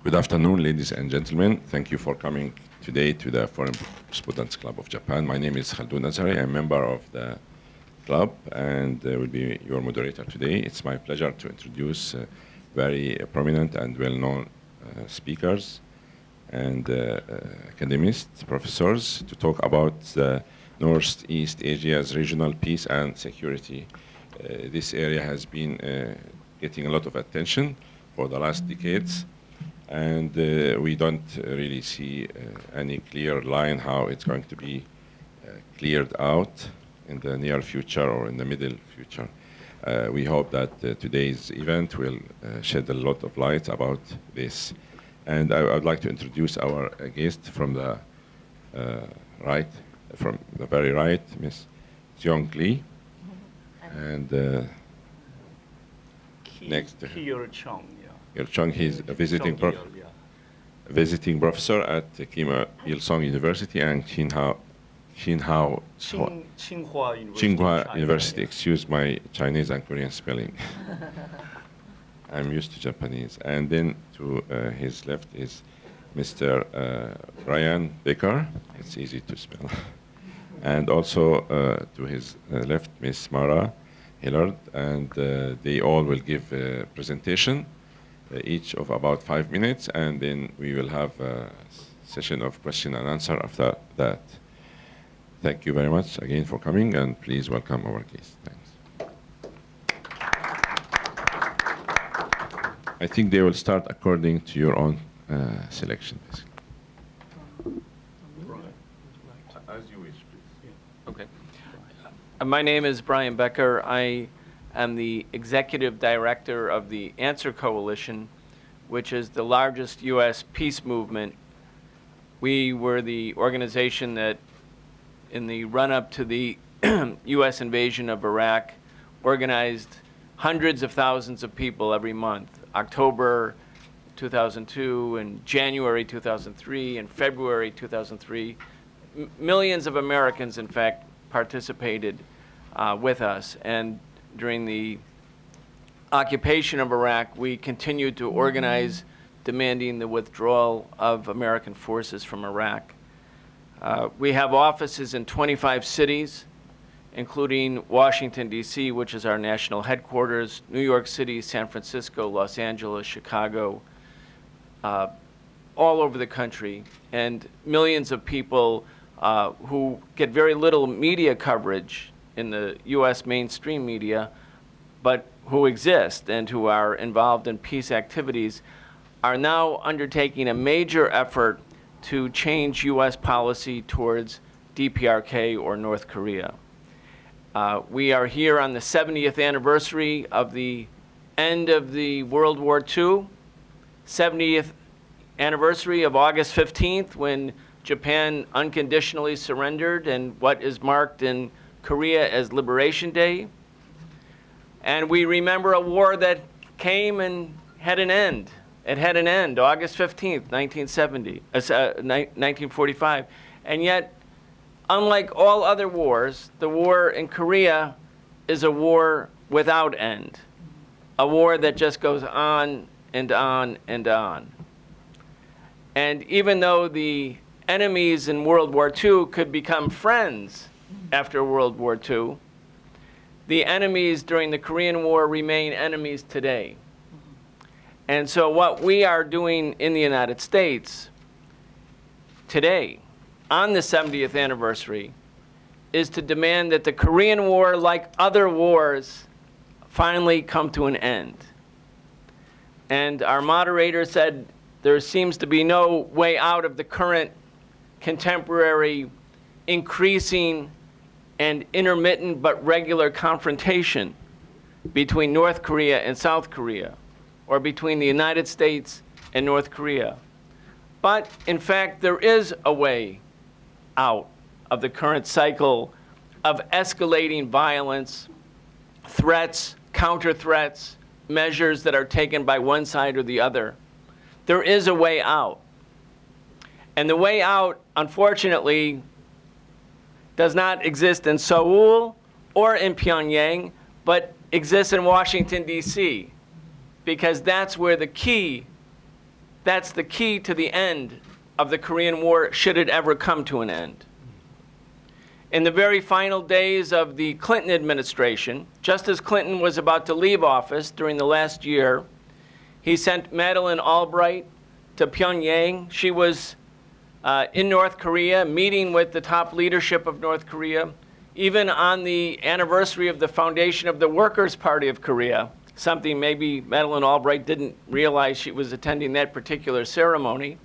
Good afternoon, ladies and gentlemen. Thank you for coming today to the Foreign Correspondents Club of Japan. My name is Khaldoun Nazari. I'm a member of the club and will be your moderator today. It's my pleasure to introduce very prominent and well-known speakers and academics, professors, to talk about Northeast Asia's regional peace and security. This area has been getting a lot of attention for the last decades, and we don't really see any clear line how it's going to be cleared out in the near future or in the middle future. We hope that today's event will shed a lot of light about this. And I would like to introduce our guest from the right, from the very right, Ms. Xiong Li. And next to Kiyul Chung, yeah. Chung, he's a visiting professor at Kiyul University and Tsinghua University. Excuse my Chinese and Korean spelling. I'm used to Japanese. And then to his left is Mr. Brian Becker. It's easy to spell. And also to his left, Ms. Verhayden-Hilliard. And they all will give a presentation, each of about 5 minutes. And then we will have a session of question and answer after that. Thank you very much again for coming, and please welcome our guests. Thanks. I think they will start according to your own selection, basically. As you wish, please. Okay. My name is Brian Becker. I am the executive director of the Answer Coalition, which is the largest U.S. peace movement. We were the organization that, in the run-up to the U.S. invasion of Iraq, organized hundreds of thousands of people every month. October 2002 and January 2003 and February 2003. Millions of Americans, in fact, participated with us. And during the occupation of Iraq, we continued to organize, demanding the withdrawal of American forces from Iraq. We have offices in 25 cities, including Washington, D.C., which is our national headquarters, New York City, San Francisco, Los Angeles, Chicago, all over the country, and millions of people who get very little media coverage in the U.S. mainstream media, but who exist and who are involved in peace activities, are now undertaking a major effort to change U.S. policy towards DPRK or North Korea. We are here on the 70th anniversary of the end of the World War II, 70th anniversary of August 15th, when Japan unconditionally surrendered, and what is marked in Korea as Liberation Day. And we remember a war that came and had an end. It had an end, August 15th, 1945. And yet, unlike all other wars, the war in Korea is a war without end, a war that just goes on and on and on. And even though the enemies in World War II could become friends after World War II, the enemies during the Korean War remain enemies today. And so what we are doing in the United States today, on the 70th anniversary, is to demand that the Korean War, like other wars, finally come to an end. And our moderator said there seems to be no way out of the current contemporary, increasing and intermittent but regular confrontation between North Korea and South Korea, or between the United States and North Korea. But in fact, there is a way out of the current cycle of escalating violence, threats, counter-threats, measures that are taken by one side or the other. There is a way out. And the way out, unfortunately, does not exist in Seoul or in Pyongyang, but exists in Washington, D.C., because that's where the key That's the key to the end of the Korean War, should it ever come to an end. In the very final days of the Clinton administration, just as Clinton was about to leave office during the last year, he sent Madeleine Albright to Pyongyang. She was in North Korea, meeting with the top leadership of North Korea, even on the anniversary of the foundation of the Workers' Party of Korea, something maybe Madeleine Albright didn't realize she was attending that particular ceremony.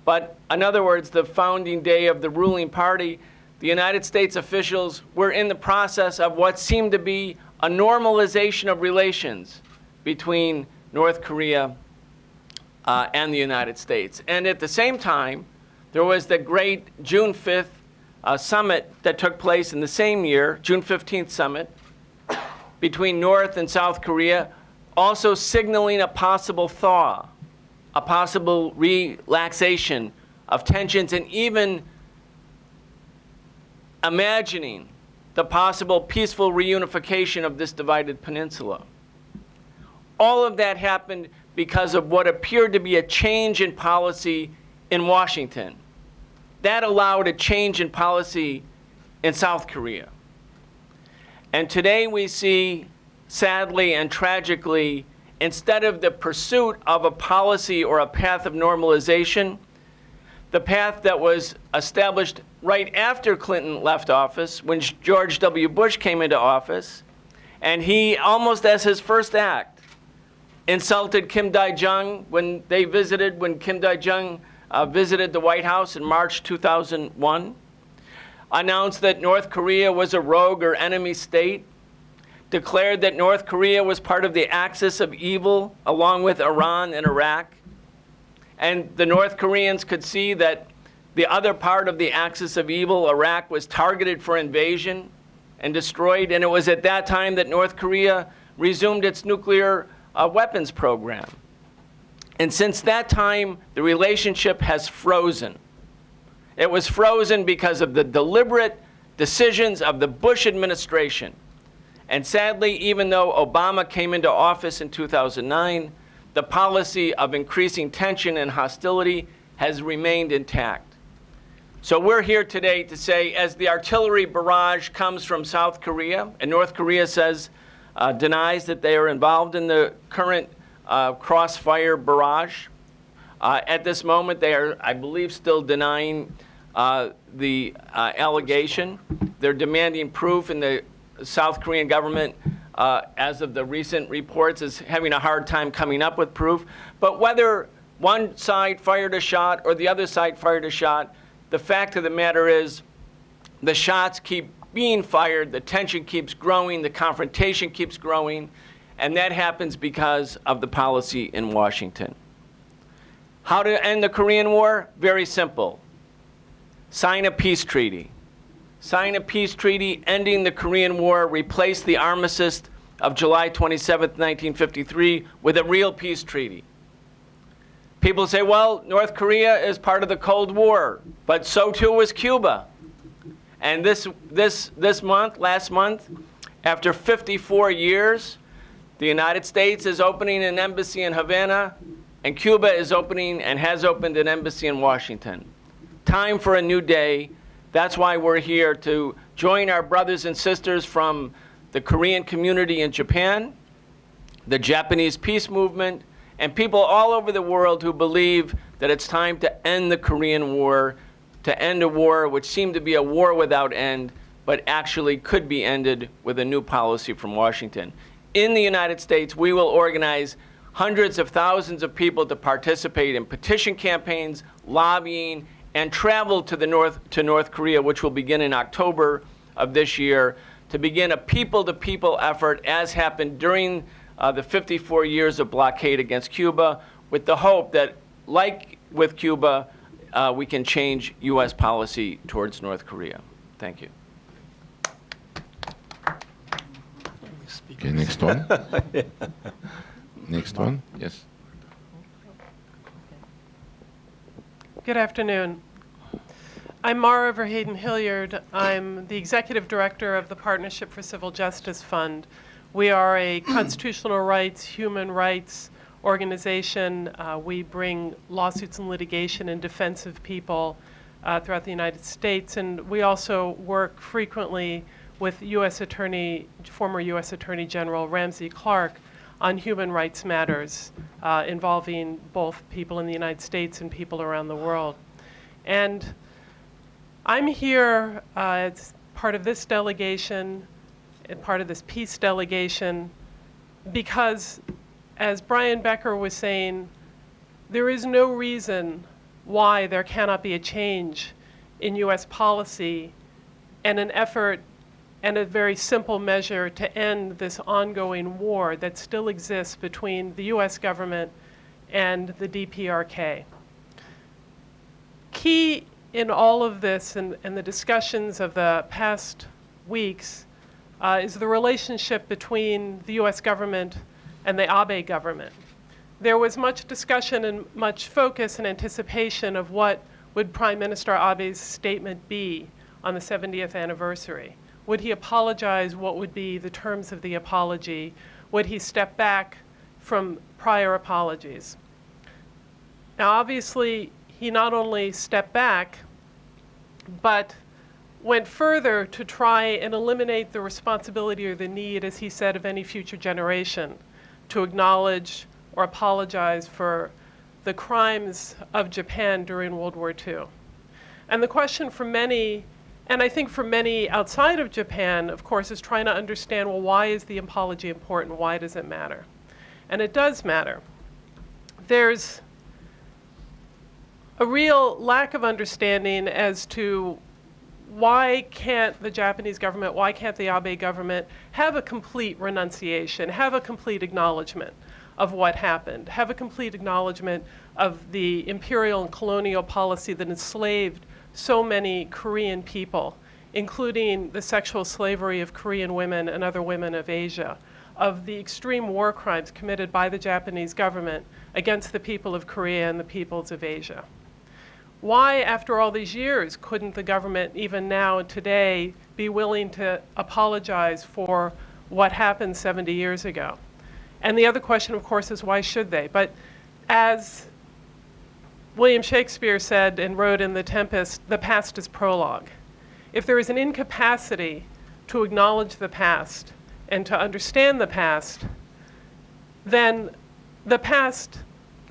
But in other words, the founding day of the ruling party, the United States officials were in the process of what seemed to be a normalization of relations between North Korea and the United States. And at the same time, there was the great June 5th summit that took place in the same year, June 15th summit, between North and South Korea, also signaling a possible thaw, a possible relaxation of tensions, and even imagining the possible peaceful reunification of this divided peninsula. All of that happened because of what appeared to be a change in policy in Washington. That allowed a change in policy in South Korea. And today we see, sadly and tragically, instead of the pursuit of a policy or a path of normalization, the path that was established right after Clinton left office, when George W. Bush came into office, and he, almost as his first act, insulted Kim Dae-jung when Kim Dae-jung visited the White House in March 2001, announced that North Korea was a rogue or enemy state, declared that North Korea was part of the axis of evil along with Iran and Iraq. And the North Koreans could see that the other part of the axis of evil, Iraq, was targeted for invasion and destroyed. And it was at that time that North Korea resumed its nuclear weapons program. And since that time, the relationship has frozen. It was frozen because of the deliberate decisions of the Bush administration. And sadly, even though Obama came into office in 2009, the policy of increasing tension and hostility has remained intact. So we're here today to say, as the artillery barrage comes from South Korea, and North Korea denies that they are involved in the current crossfire barrage. At this moment, they are, I believe, still denying the allegation. They're demanding proof, and the South Korean government, as of the recent reports, is having a hard time coming up with proof. But whether one side fired a shot or the other side fired a shot, the fact of the matter is the shots keep being fired, the tension keeps growing, the confrontation keeps growing, and that happens because of the policy in Washington. How to end the Korean War? Very simple. Sign a peace treaty. Sign a peace treaty ending the Korean War, replace the armistice of July 27, 1953 with a real peace treaty. People say, well, North Korea is part of the Cold War, but so too was Cuba. And last month, after 54 years, the United States is opening an embassy in Havana, and Cuba is opening and has opened an embassy in Washington. Time for a new day. That's why we're here, to join our brothers and sisters from the Korean community in Japan, the Japanese peace movement, and people all over the world who believe that it's time to end the Korean War, to end a war which seemed to be a war without end, but actually could be ended with a new policy from Washington. In the United States, we will organize hundreds of thousands of people to participate in petition campaigns, lobbying, and travel to North Korea, which will begin in October of this year, to begin a people-to-people effort, as happened during the 54 years of blockade against Cuba, with the hope that, like with Cuba, we can change U.S. policy towards North Korea. Thank you. Okay, next one. Next one, yes. Good afternoon. I'm Mara Verhayden-Hilliard. I'm the Executive Director of the Partnership for Civil Justice Fund. We are a constitutional rights, human rights organization. We bring lawsuits and litigation in defense of people throughout the United States, and we also work frequently with former U.S. Attorney General Ramsey Clark on human rights matters involving both people in the United States and people around the world. And I'm here as part of this delegation and part of this peace delegation because, as Brian Becker was saying, there is no reason why there cannot be a change in U.S. policy and an effort and a very simple measure to end this ongoing war that still exists between the U.S. government and the DPRK. Key in all of this and the discussions of the past weeks is the relationship between the U.S. government and the Abe government. There was much discussion and much focus and anticipation of what would Prime Minister Abe's statement be on the 70th anniversary. Would he apologize? What would be the terms of the apology? Would he step back from prior apologies? Now, obviously, he not only stepped back, but went further to try and eliminate the responsibility or the need, as he said, of any future generation to acknowledge or apologize for the crimes of Japan during World War II. And the question for many, and I think for many outside of Japan, of course, is trying to understand, well, why is the apology important? Why does it matter? And it does matter. There's a real lack of understanding as to why can't the Japanese government, why can't the Abe government have a complete renunciation, have a complete acknowledgement of what happened, have a complete acknowledgement of the imperial and colonial policy that enslaved so many Korean people, including the sexual slavery of Korean women and other women of Asia, of the extreme war crimes committed by the Japanese government against the people of Korea and the peoples of Asia. Why, after all these years, couldn't the government, even now and today, be willing to apologize for what happened 70 years ago? And the other question, of course, is why should they? But as William Shakespeare said and wrote in The Tempest, the past is prologue. If there is an incapacity to acknowledge the past and to understand the past, then the past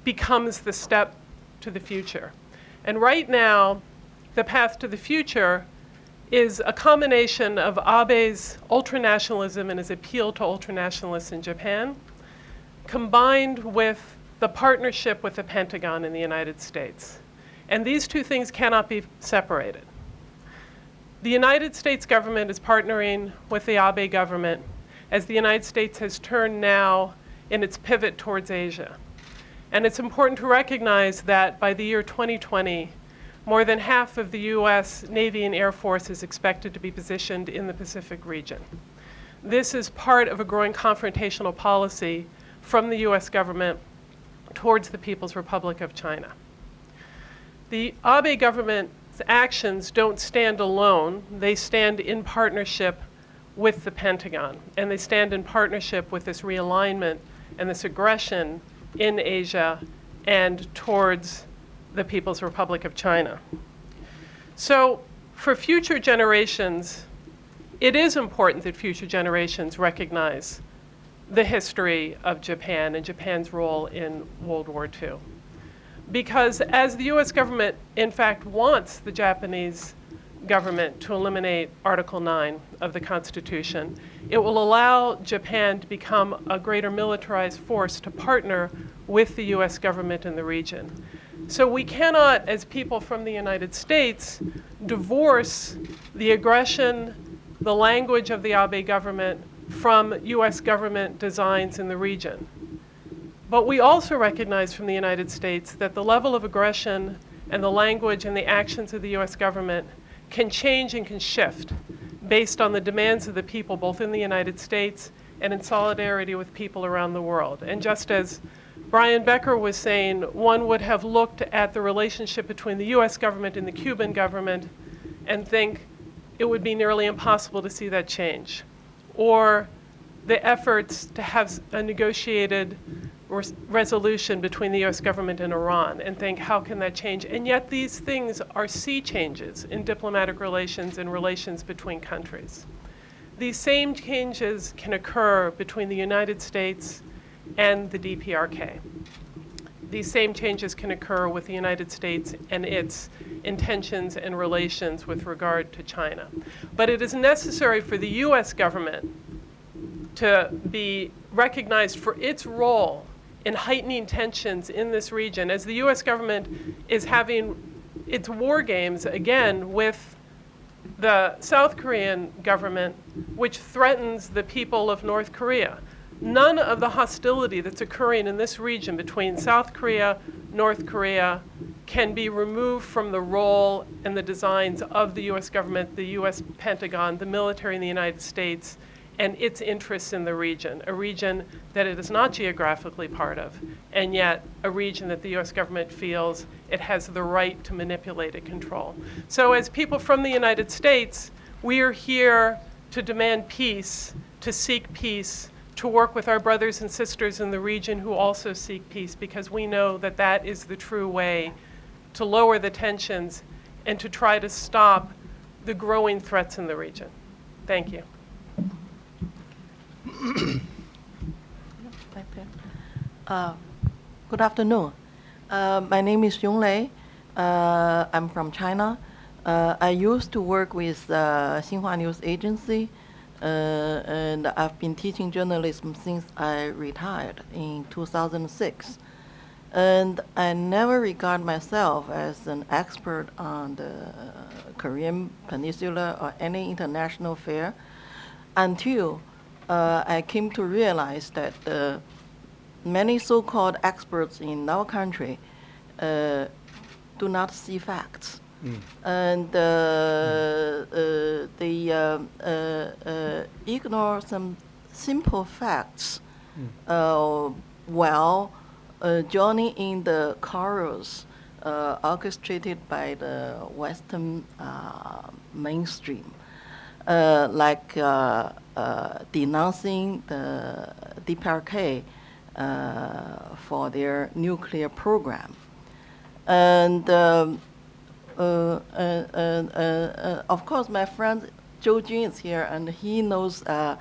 becomes the step to the future. And right now, the path to the future is a combination of Abe's ultranationalism and his appeal to ultranationalists in Japan, combined with the partnership with the Pentagon in the United States. And these two things cannot be separated. The United States government is partnering with the Abe government as the United States has turned now in its pivot towards Asia. And it's important to recognize that by the year 2020, more than half of the US Navy and Air Force is expected to be positioned in the Pacific region. This is part of a growing confrontational policy from the US government towards the People's Republic of China. The Abe government's actions don't stand alone. They stand in partnership with the Pentagon, and they stand in partnership with this realignment and this aggression in Asia and towards the People's Republic of China. So for future generations, it is important that future generations recognize the history of Japan and Japan's role in World War II. Because as the US government, in fact, wants the Japanese government to eliminate Article 9 of the Constitution, it will allow Japan to become a greater militarized force to partner with the US government in the region. So we cannot, as people from the United States, divorce the aggression, the language of the Abe government from US government designs in the region. But we also recognize from the United States that the level of aggression and the language and the actions of the US government can change and can shift based on the demands of the people, both in the United States and in solidarity with people around the world. And just as Brian Becker was saying, one would have looked at the relationship between the US government and the Cuban government and think it would be nearly impossible to see that change. Or the efforts to have a negotiated resolution between the U.S. government and Iran and think, how can that change? And yet these things are sea changes in diplomatic relations and relations between countries. These same changes can occur between the United States and the DPRK. These same changes can occur with the United States and its intentions and relations with regard to China. But it is necessary for the U.S. government to be recognized for its role in heightening tensions in this region, as the U.S. government is having its war games again with the South Korean government, which threatens the people of North Korea. None of the hostility that's occurring in this region between South Korea, North Korea, can be removed from the role and the designs of the U.S. government, the U.S. Pentagon, the military in the United States, and its interests in the region, a region that it is not geographically part of, and yet a region that the U.S. government feels it has the right to manipulate and control. So as people from the United States, we are here to demand peace, to seek peace, to work with our brothers and sisters in the region who also seek peace, because we know that that is the true way to lower the tensions and to try to stop the growing threats in the region. Thank you. Good afternoon. My name is Xiong. I'm from China. I used to work with Tsinghua News Agency, and I've been teaching journalism since I retired in 2006. And I never regard myself as an expert on the Korean Peninsula or any international affair until I came to realize that many so-called experts in our country do not see facts. And they ignore some simple facts while joining in the chorus orchestrated by the Western mainstream, like denouncing the DPRK for their nuclear program. And of course, my friend Zhou Jun is here, and he knows the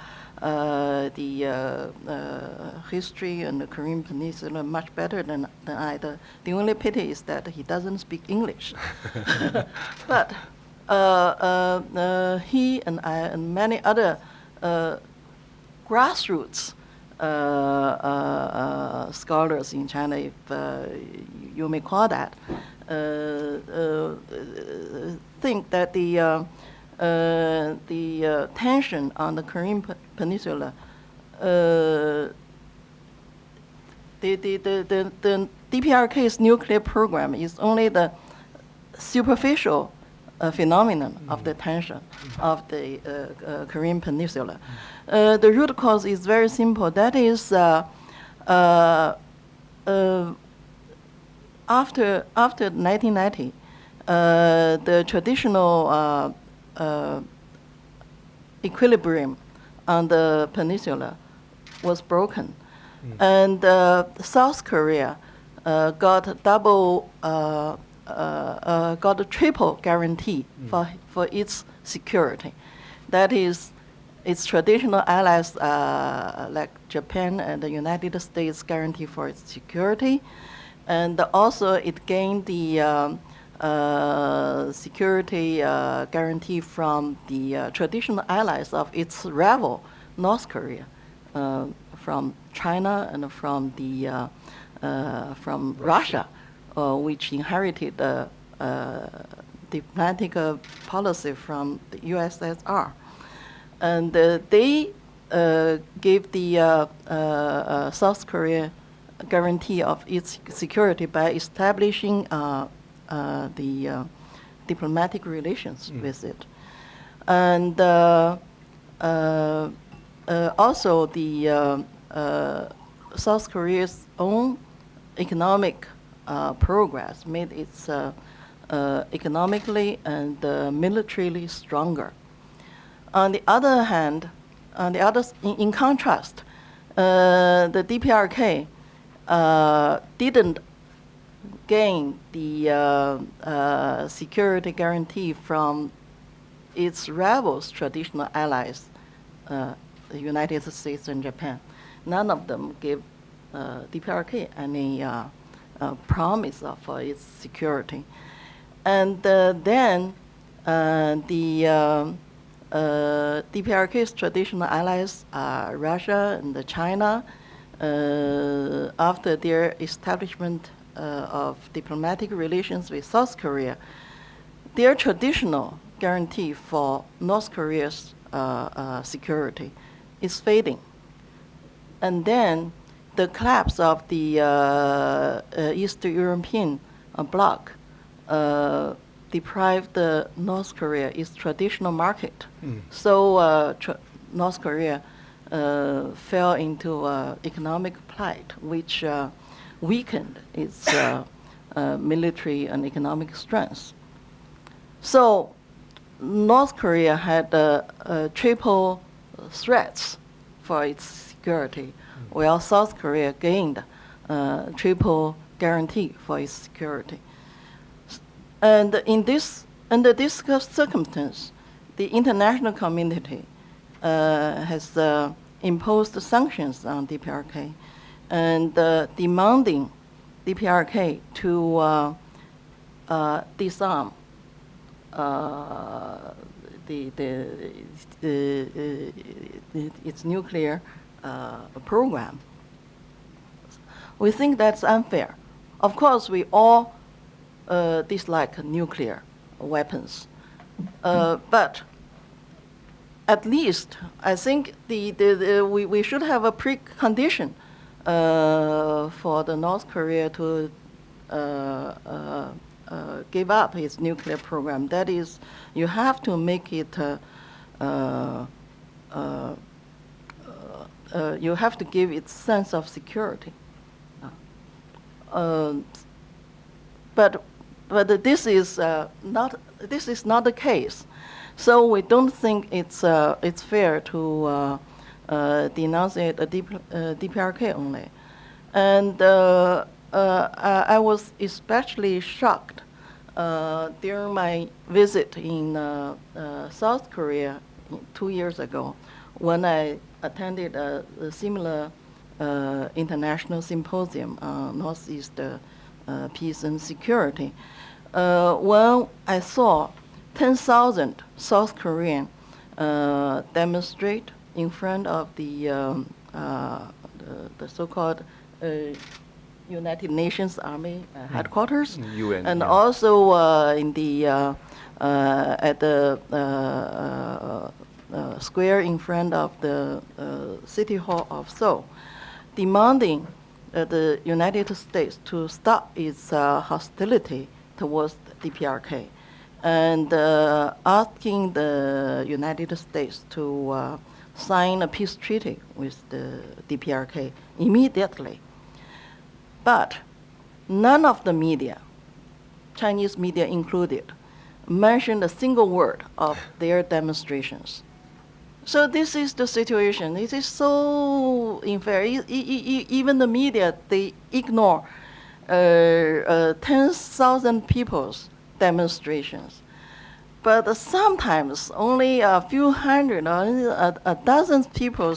history and the Korean Peninsula much better than I. The only pity is that he doesn't speak English. But he and I and many other grassroots scholars in China, if you may call that, think that the tension on the Korean Peninsula, the DPRK's nuclear program is only the superficial phenomenon of the tension of the Korean Peninsula. The root cause is very simple. That is, after 1990, the traditional equilibrium on the peninsula was broken, and South Korea got a triple guarantee for its security. That is, its traditional allies like Japan and the United States guarantee for its security, and also it gained the security guarantee from the traditional allies of its rival, North Korea, from China and from Russia, which inherited the diplomatic policy from the USSR. And they gave the South Korea guarantee of its security by establishing the diplomatic relations with it. And also the South Korea's own economic progress made its economically and militarily stronger. On the other hand, in contrast, the DPRK didn't gain the security guarantee from its rivals, traditional allies, the United States and Japan. None of them gave DPRK any promise of its security. And then the DPRK's traditional allies are Russia and China. After their establishment of diplomatic relations with South Korea, their traditional guarantee for North Korea's security is fading. And then the collapse of the East European bloc deprived North Korea its traditional market. So North Korea fell into economic plight, which weakened its military and economic strength. So North Korea had triple threats for its security, while South Korea gained triple guarantee for its security. And under this circumstance, the international community has imposed sanctions on DPRK and demanding DPRK to disarm its nuclear program. We think that's unfair. Of course, we all dislike nuclear weapons, but at least I think we should have a precondition for the North Korea to give up its nuclear program. That is, you have to make it. You have to give it sense of security. But this is not the case. So we don't think it's fair to denunciate a DPRK only. And I was especially shocked during my visit in South Korea 2 years ago, when I attended a similar international symposium on Northeast peace and security. When I saw 10,000 South Koreans demonstrate in front of the so-called United Nations Army headquarters, UN, and yeah. also in the at the square in front of the City Hall of Seoul, demanding the United States to stop its hostility towards the DPRK, and asking the United States to sign a peace treaty with the DPRK immediately. But none of the media, Chinese media included, mentioned a single word of their demonstrations. So this is the situation. It is so unfair. Even the media, they ignore 10,000 people's demonstrations. But sometimes only a few hundred or a dozen people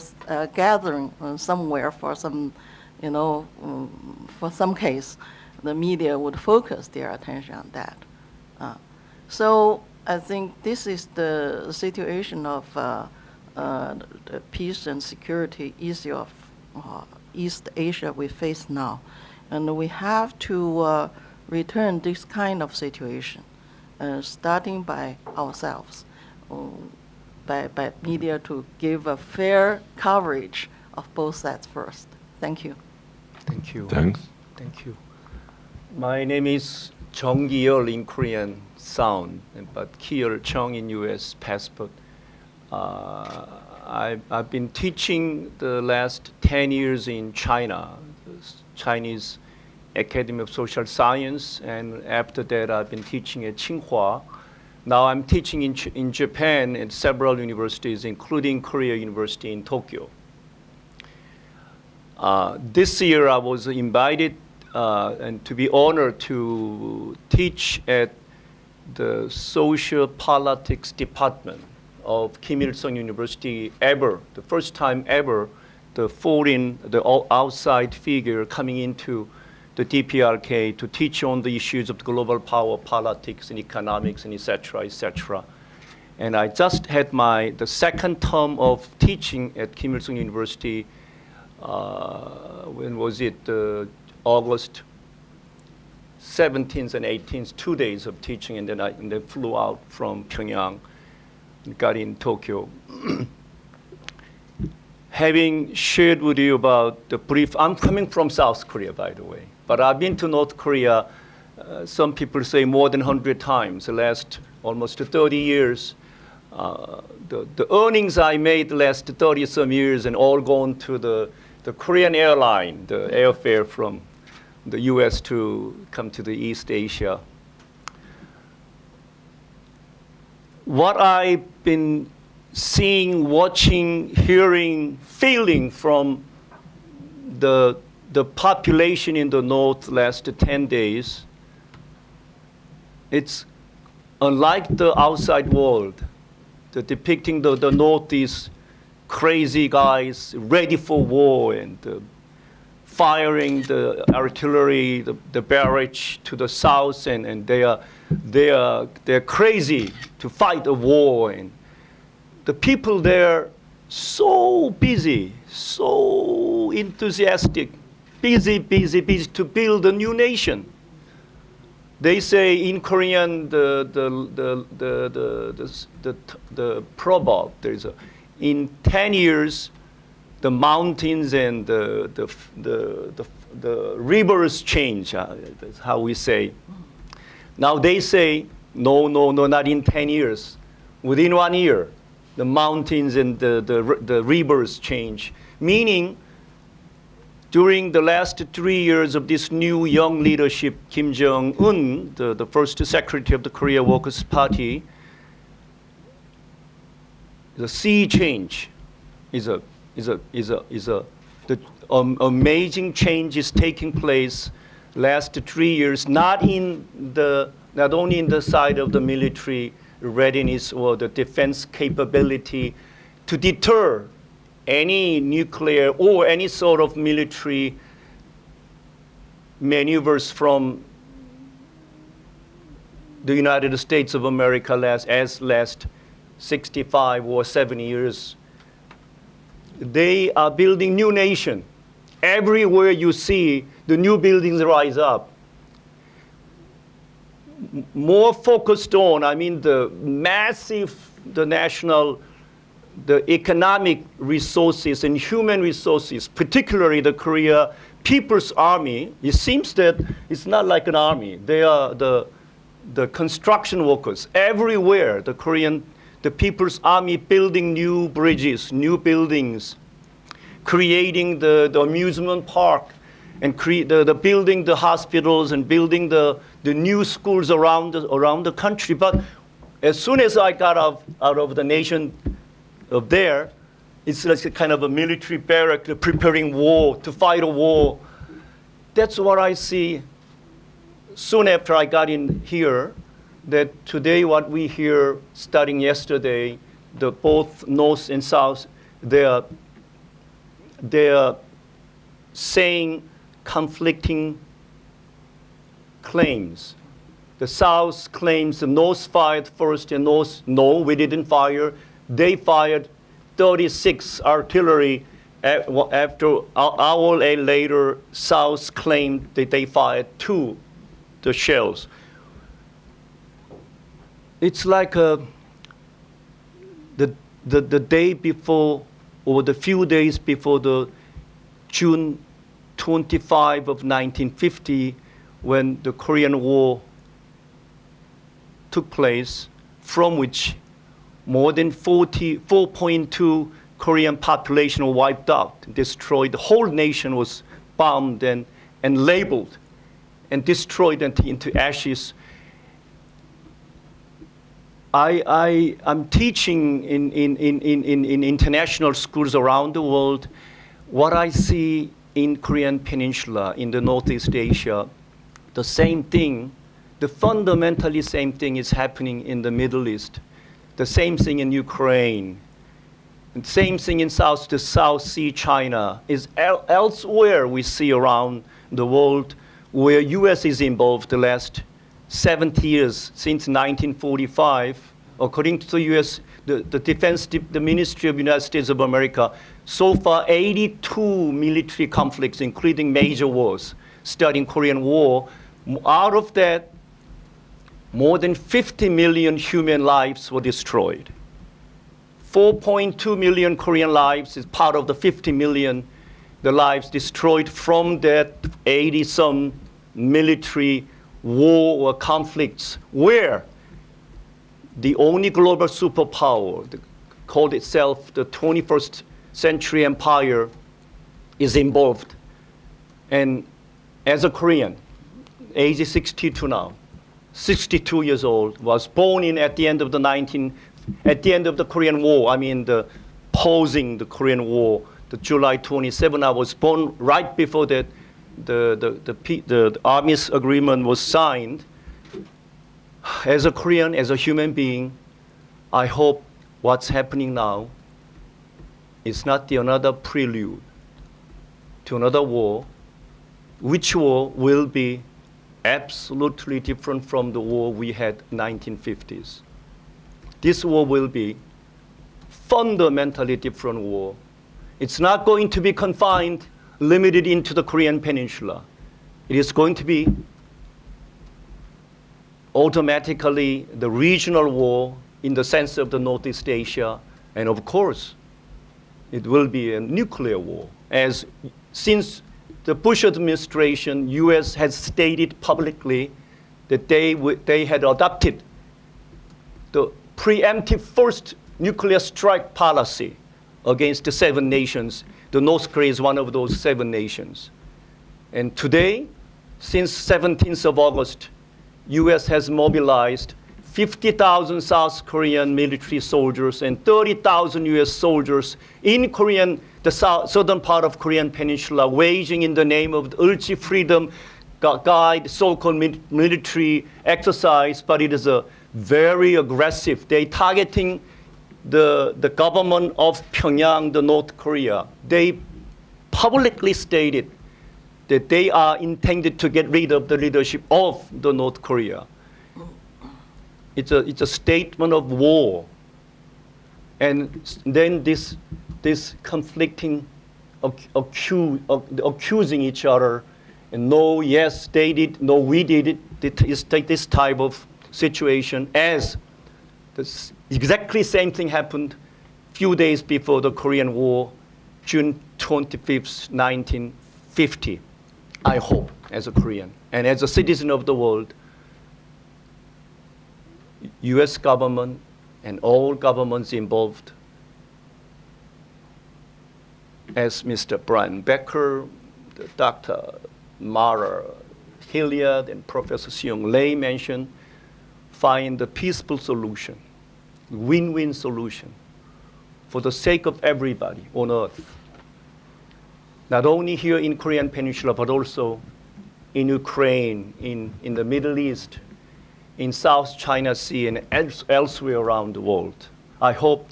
gathering somewhere for some, for some case, the media would focus their attention on that. So I think this is the situation of the peace and security issue of East Asia we face now. And we have to return this kind of situation, starting by ourselves, by media to give a fair coverage of both sides first. Thank you. Thank you. Thanks. Thank you. My name is Kiyul in Korean sound, but Kiyul Chung in U.S. passport. I've been teaching the last 10 years in China, Chinese Academy of Social Science, and after that I've been teaching at Tsinghua. Now I'm teaching in Japan at several universities, including Korea University in Tokyo. This year I was invited and to be honored to teach at the Social Politics Department of Kim Il-sung University ever, the first time ever, the outside figure coming into the DPRK to teach on the issues of global power, politics, and economics, and et cetera, et cetera. And I just had the second term of teaching at Kim Il-sung University. When was it? August 17th and 18th, 2 days of teaching, and then I flew out from Pyongyang and got in Tokyo. Having shared with you about the brief, I'm coming from South Korea, by the way, but I've been to North Korea, some people say more than 100 times, the last almost 30 years. The earnings I made the last 30-some years and all gone to the Korean airline, the airfare from the US to come to the East Asia. What I've been seeing, watching, hearing, feeling from the population in the North last 10 days, it's unlike the outside world. The depicting the North is crazy guys ready for war and firing the artillery, the barrage to the south, and they're crazy to fight a war. And the people there so busy, so enthusiastic, busy to build a new nation. They say in Korean the proverb, there's in 10 years the mountains and the rivers change. That's how we say. Now they say no, not in 10 years. Within 1 year, the mountains and the rivers change. Meaning, during the last 3 years of this new young leadership, Kim Jong-un, the first secretary of the Korea Workers' Party, the sea change is amazing change is taking place last 3 years, not only in the side of the military readiness or the defense capability to deter any nuclear or any sort of military maneuvers from the United States of America last 65 or 70 years. They are building new nation. Everywhere you see the new buildings rise up. More focused on, the massive, the national, the economic resources and human resources, particularly the Korea People's Army. It seems that it's not like an army. They are the construction workers. Everywhere, the People's Army building new bridges, new buildings, creating the amusement park, and building the hospitals and building the new schools around the country. But as soon as I got out of the nation of there, it's like a kind of a military barrack preparing war, to fight a war. That's what I see soon after I got in here, that today what we hear starting yesterday, both North and South, they're saying conflicting claims. The South claims the North fired first, and North, no, we didn't fire. They fired 36 artillery. After an hour later, South claimed that they fired 2 the shells. It's like the day before, or the few days before the June 25 of 1950, when the Korean War took place, from which more than 4.2 Korean population were wiped out, destroyed. The whole nation was bombed and labeled and destroyed into ashes. I'm teaching in international schools around the world. What I see in Korean Peninsula, in the Northeast Asia, the same thing, the fundamentally same thing is happening in the Middle East. The same thing in Ukraine. The same thing in the South Sea China. Is elsewhere we see around the world where US is involved the last 70 years, since 1945. According to the US, the Ministry of the United States of America, so far 82 military conflicts, including major wars, starting Korean War. Out of that, more than 50 million human lives were destroyed. 4.2 million Korean lives is part of the 50 million, the lives destroyed from that 80-some military war or conflicts, where the only global superpower, called itself the 21st century empire, is involved. And as a Korean, age 62 now, 62 years old, was born in at the end of the Korean War. I mean, posing the Korean War, the July 27. I was born right before that. The Armistice agreement was signed. As a Korean, as a human being, I hope what's happening now is not another prelude to another war, which war will be absolutely different from the war we had in the 1950s. This war will be fundamentally different war. It's not going to be confined, limited into the Korean Peninsula. It is going to be automatically the regional war in the sense of the Northeast Asia, and of course, it will be a nuclear war. As since the Bush administration, US has stated publicly that they had adopted the preemptive first nuclear strike policy against the 7 nations. The North Korea is one of those 7 nations. And today, since 17th of August, US has mobilized 50,000 South Korean military soldiers and 30,000 US soldiers in the southern part of Korean Peninsula, waging in the name of the Ulchi Freedom Guide, so-called military exercise, but it is a very aggressive. They're targeting the government of Pyongyang, the North Korea. They publicly stated that they are intended to get rid of the leadership of the North Korea. It's a statement of war. And then this conflicting, accusing each other, and no, yes, they did, no, we did it, is this type of situation, as this exactly same thing happened a few days before the Korean War, June 25th, 1950. I hope, as a Korean and as a citizen of the world, US government and all governments involved, as Mr. Brian Becker, Dr. Verhayden-Hilliard, and Professor Xiong mentioned, find a peaceful solution, win-win solution for the sake of everybody on earth. Not only here in Korean Peninsula, but also in Ukraine, in the Middle East, in South China Sea, and elsewhere around the world. I hope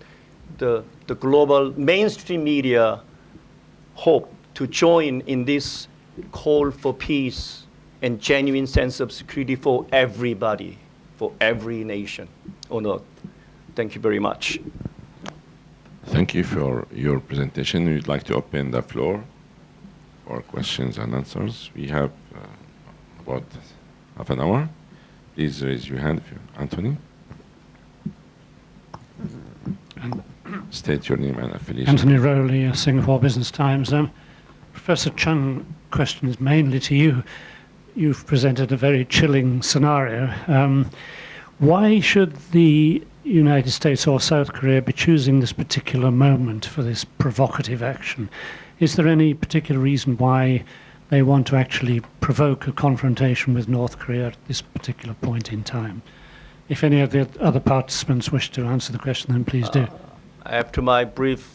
the global mainstream media hope to join in this call for peace and genuine sense of security for everybody, for every nation on earth. Thank you very much. Thank you for your presentation. We'd like to open the floor for questions and answers. We have about half an hour. Please raise your hand if you, Attoney. State your name and affiliation. Anthony Rowley, Singapore Business Times. Professor Chung, question is mainly to you. You've presented a very chilling scenario. Why should the United States or South Korea be choosing this particular moment for this provocative action? Is there any particular reason why they want to actually provoke a confrontation with North Korea at this particular point in time? If any of the other participants wish to answer the question, then please do. After my brief,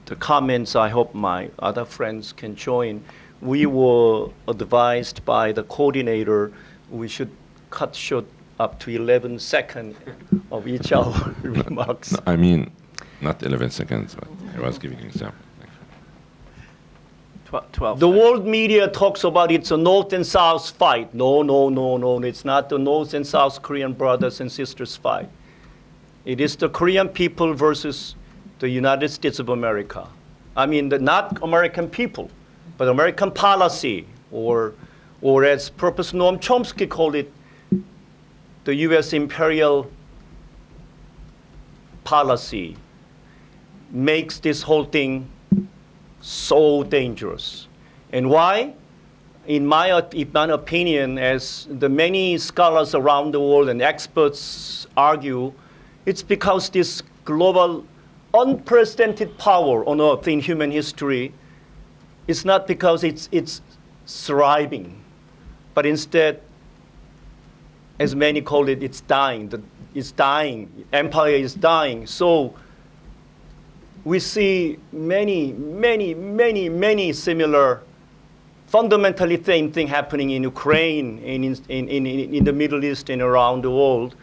the comments, I hope my other friends can join. We were advised by the coordinator we should cut short up to 11 seconds of each our remarks. No, I mean, not 11 seconds, but I was giving an example. 12 The world media talks about it's a North and South fight. No, no, no, no. It's not the North and South Korean brothers and sisters fight. It is the Korean people versus the United States of America. I mean, not American people, but American policy, or as Professor Noam Chomsky called it, the U.S. imperial policy makes this whole thing so dangerous. And why? In my opinion, as the many scholars around the world and experts argue, it's because this global unprecedented power on earth in human history is not because it's thriving, but instead, as many call it, it's dying. It's dying. Empire is dying. So we see many similar, fundamentally same thing happening in Ukraine, in the Middle East, and around the world.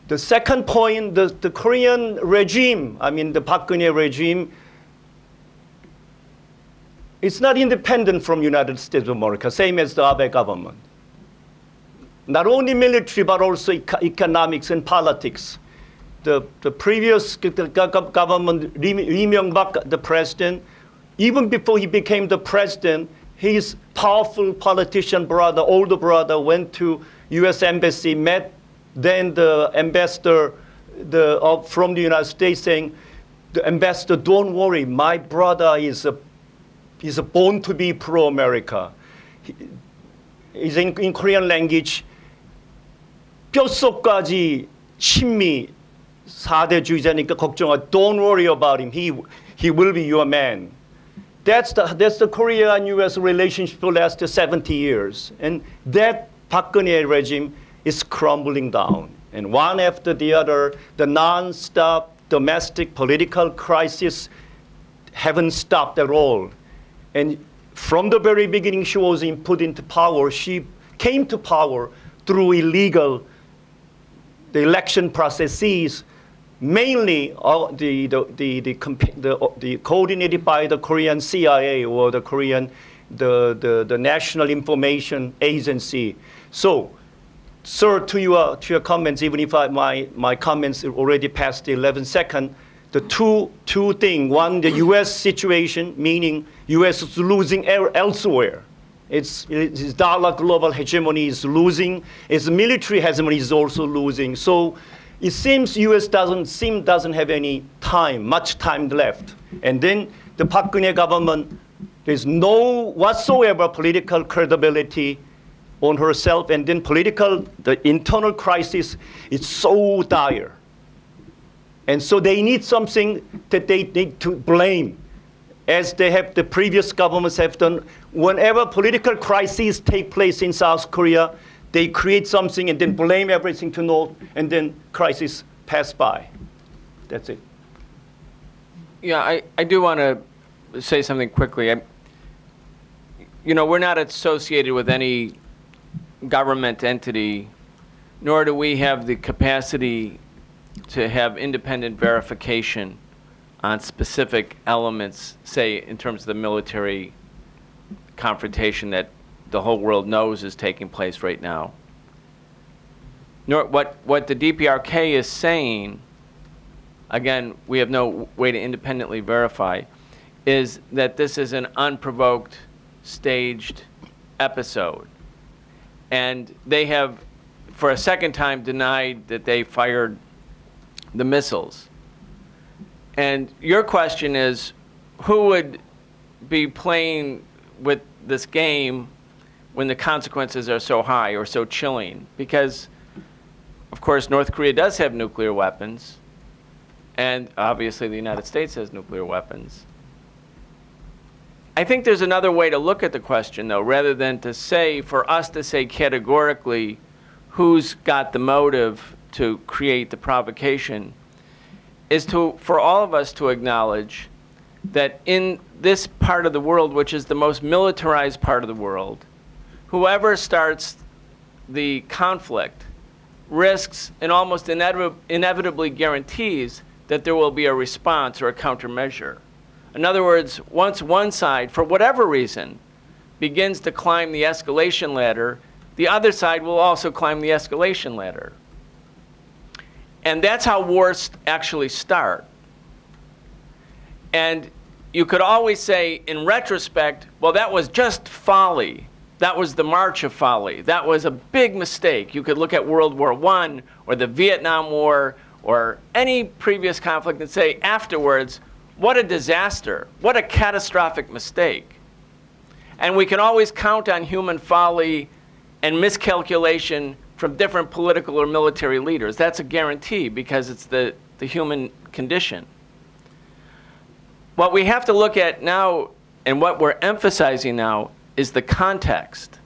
The second point, the Korean regime, I mean the Park Geun-hye regime, it's not independent from United States of America, same as the Abe government. Not only military, but also economics and politics. The previous government, Lee Myung-bak, the president, even before he became the president, his powerful politician brother, older brother, went to U.S. embassy, met then the ambassador from the United States, saying, the ambassador, don't worry, my brother is born to be pro-America. He's in Korean language, 뼛속까지 친미 사대주의자니까 걱정하. Don't worry about him. He will be your man. That's the Korea and U.S. relationship for the last 70 years. And that Park Geun-hye regime is crumbling down. And one after the other, the non-stop domestic political crisis haven't stopped at all. And from the very beginning, she was put into power. She came to power through illegal the election processes, mainly the coordinated by the Korean CIA or the Korean the National Information Agency. So, sir, to your comments, even if my comments already passed the 11 seconds, the two things. One, the U.S. situation, meaning U.S. is losing elsewhere. Its dollar global hegemony is losing. Its military hegemony is also losing. So it seems U.S. doesn't have any much time left. And then the Park Geun-hye government, there's no whatsoever political credibility on herself. And then the internal crisis is so dire. And so they need something that they need to blame, as the previous governments have done. Whenever political crises take place in South Korea, they create something and then blame everything to North, and then crisis pass by. That's it. Yeah, I do want to say something quickly. We're not associated with any government entity, nor do we have the capacity to have independent verification on specific elements, say, in terms of the military confrontation that the whole world knows is taking place right now. Nor what the DPRK is saying, again, we have no way to independently verify, is that this is an unprovoked, staged episode. And they have, for a second time, denied that they fired the missiles. And your question is, who would be playing with this game when the consequences are so high or so chilling? Because, of course, North Korea does have nuclear weapons, and obviously the United States has nuclear weapons. I think there's another way to look at the question, though, rather than for us to say categorically who's got the motive to create the provocation, is for all of us to acknowledge that in this part of the world, which is the most militarized part of the world, whoever starts the conflict risks and almost inevitably guarantees that there will be a response or a countermeasure. In other words, once one side, for whatever reason, begins to climb the escalation ladder, the other side will also climb the escalation ladder. And that's how wars actually start. And you could always say, in retrospect, well, that was just folly. That was the march of folly. That was a big mistake. You could look at World War I or the Vietnam War or any previous conflict and say afterwards, what a disaster, what a catastrophic mistake. And we can always count on human folly and miscalculation from different political or military leaders. That's a guarantee because it's the human condition. What we have to look at now and what we're emphasizing now is the context.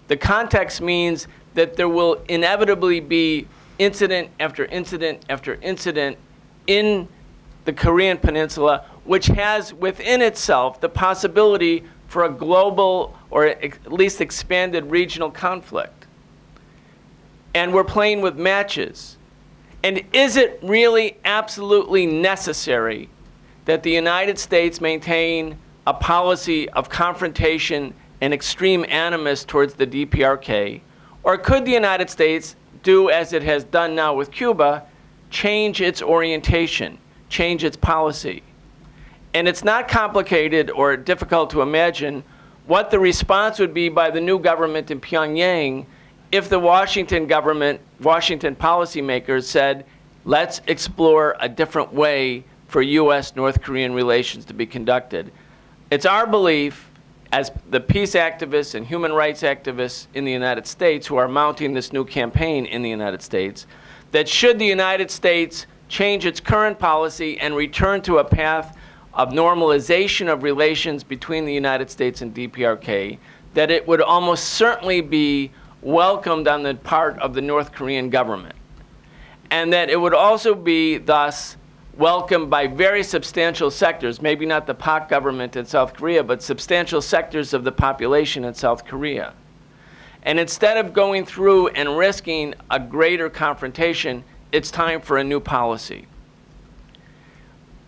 The context means that there will inevitably be incident after incident after incident in the Korean Peninsula, which has within itself the possibility for a global or at least expanded regional conflict. And we're playing with matches. And is it really absolutely necessary that the United States maintain a policy of confrontation and extreme animus towards the DPRK? Or could the United States do as it has done now with Cuba, change its orientation, change its policy? And it's not complicated or difficult to imagine what the response would be by the new government in Pyongyang if the Washington government, Washington policymakers said, let's explore a different way for U.S.-North Korean relations to be conducted. It's our belief, as the peace activists and human rights activists in the United States who are mounting this new campaign in the United States, that should the United States change its current policy and return to a path of normalization of relations between the United States and DPRK, that it would almost certainly be welcomed on the part of the North Korean government. And that it would also be thus welcomed by very substantial sectors, maybe not the PAC government in South Korea, but substantial sectors of the population in South Korea. And instead of going through and risking a greater confrontation, it's time for a new policy.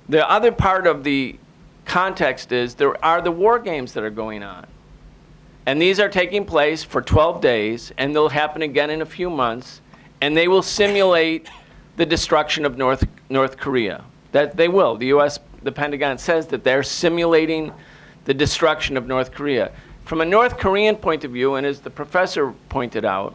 The other part of the context is there are the war games that are going on. And these are taking place for 12 days, and they'll happen again in a few months, and they will simulate the destruction of North Korea. That they will. The US, the Pentagon says that they're simulating the destruction of North Korea. From a North Korean point of view, and as the professor pointed out,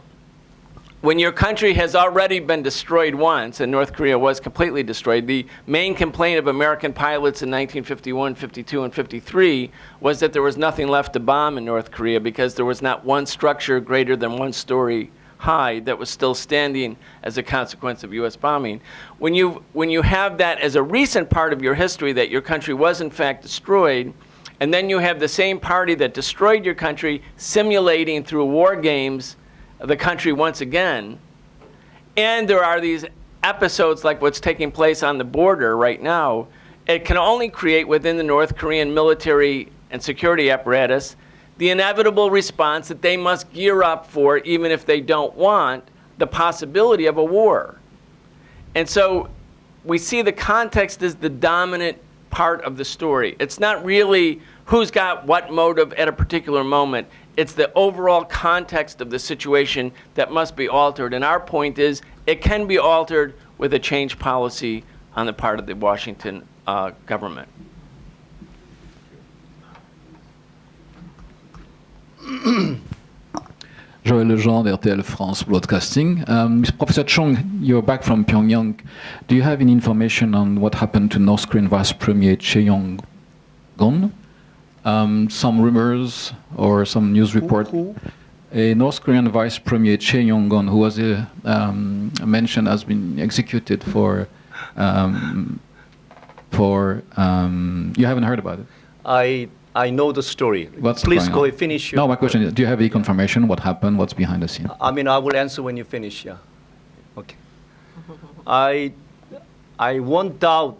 when your country has already been destroyed once, and North Korea was completely destroyed, the main complaint of American pilots in 1951, 52, and 53 was that there was nothing left to bomb in North Korea because there was not one structure greater than 1 story high that was still standing as a consequence of U.S. bombing. When you have that as a recent part of your history, that your country was in fact destroyed, and then you have the same party that destroyed your country simulating through war games the country once again, and there are these episodes like what's taking place on the border right now, it can only create within the North Korean military and security apparatus the inevitable response that they must gear up for, even if they don't want the possibility of a war. And so we see the context as the dominant part of the story. It's not really who's got what motive at a particular moment. It's the overall context of the situation that must be altered. And our point is it can be altered with a change policy on the part of the Washington government. Joël Lejean, RTL France Broadcasting. Professor Chung, you're back from Pyongyang. Do you have any information on what happened to North Korean Vice Premier Xiong? Some rumors or some news report. A North Korean Vice Premier Xiong, who was mentioned has been executed for. You haven't heard about it? I know the story. What's Please going go on? and finish. No, my question is, do you have any confirmation? What happened? What's behind the scene? I mean, I will answer when you finish. Yeah. Okay. I won't doubt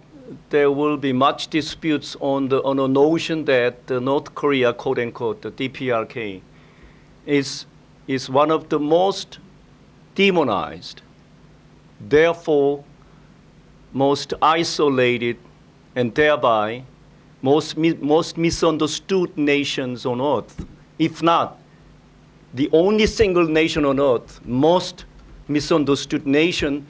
there will be much disputes on the notion that the North Korea, quote unquote, the DPRK, is one of the most demonized, therefore most isolated, and thereby most misunderstood nations on earth, if not the only single nation on earth, most misunderstood nation,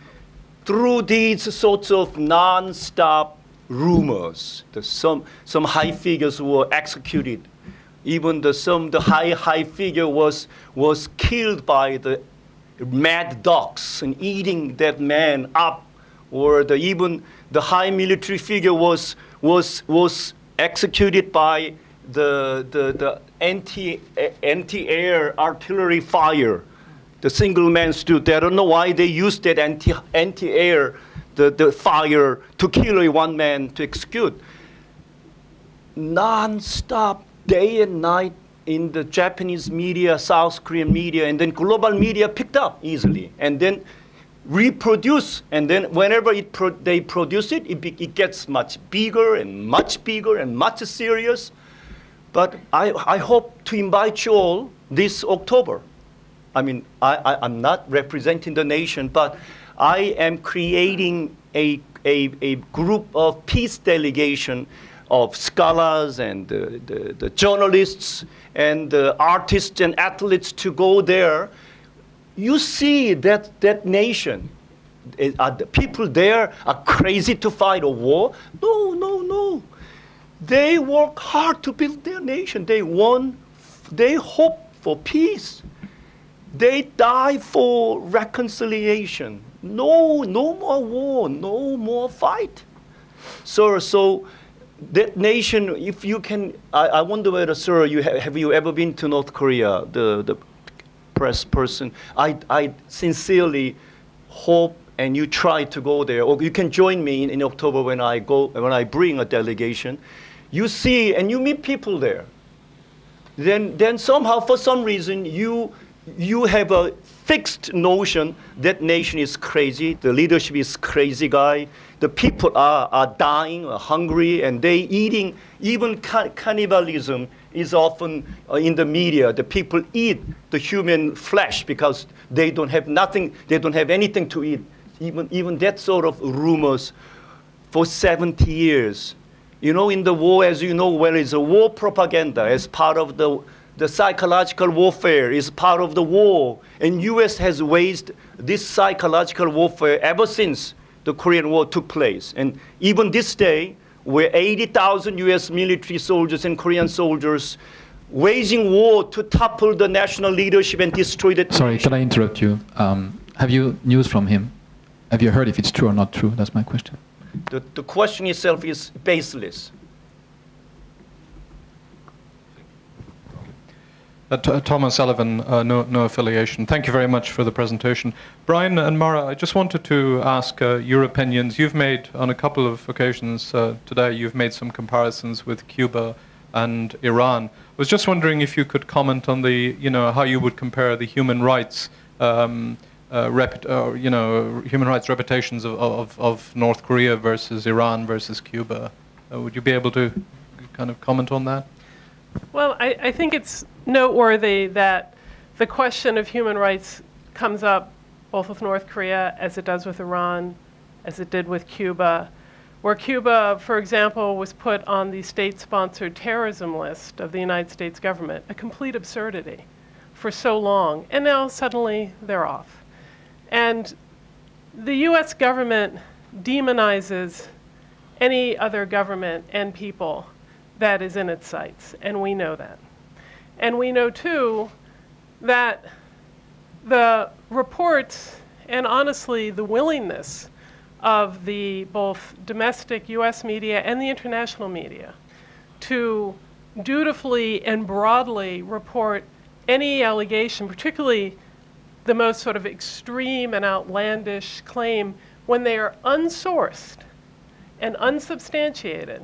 through these sorts of non-stop rumors. Some high figures were executed. Even the high figure was killed by the mad dogs and eating that man up, or even the high military figure was executed by the anti-air artillery fire. The single man stood there. I don't know why they used that anti-air, the fire to kill one man to execute. Non-stop, day and night in the Japanese media, South Korean media, and then global media picked up easily, and then reproduce, and then whenever they produce it, it gets much bigger and much serious. But I hope to invite you all this October. I mean, I'm not representing the nation, but I am creating a group of peace delegation of scholars and the journalists and the artists and athletes to go there. You see that nation, the people there are crazy to fight a war? No. They work hard to build their nation. They hope for peace. They die for reconciliation. No more war, no more fight. So that nation, if you can, I wonder whether, sir, have you ever been to North Korea, the press person? I sincerely hope, and you try to go there, or you can join me in October when I bring a delegation. You see and you meet people there. Then somehow, for some reason, you have a fixed notion that nation is crazy, the leadership is crazy guy, the people are dying, are hungry, and they eating. Even cannibalism is often in the media. The people eat the human flesh because they don't have nothing, they don't have anything to eat. Even that sort of rumors for 70 years. You know, in the war, as you know well, is a war propaganda as part of the psychological warfare is part of the war. And U.S. has waged this psychological warfare ever since the Korean War took place. And even this day, where 80,000 U.S. military soldiers and Korean soldiers waging war to topple the national leadership and destroy the Sorry, can I interrupt you? Have you news from him? Have you heard if it's true or not true? That's my question. The question itself is baseless. Thomas Sullivan, no affiliation. Thank you very much for the presentation. Brian and Mara, I just wanted to ask your opinions. You've made, on a couple of occasions today, you've made some comparisons with Cuba and Iran. I was just wondering if you could comment on how you would compare the human rights human rights reputations of North Korea versus Iran versus Cuba. Would you be able to kind of comment on that? Well, I think it's noteworthy that the question of human rights comes up both with North Korea as it does with Iran, as it did with Cuba, where Cuba, for example, was put on the state-sponsored terrorism list of the United States government, a complete absurdity for so long, and now suddenly they're off. And the US government demonizes any other government and people that is in its sights, and we know that. And we know too that the reports and honestly the willingness of the both domestic US media and the international media to dutifully and broadly report any allegation, particularly the most sort of extreme and outlandish claim, when they are unsourced and unsubstantiated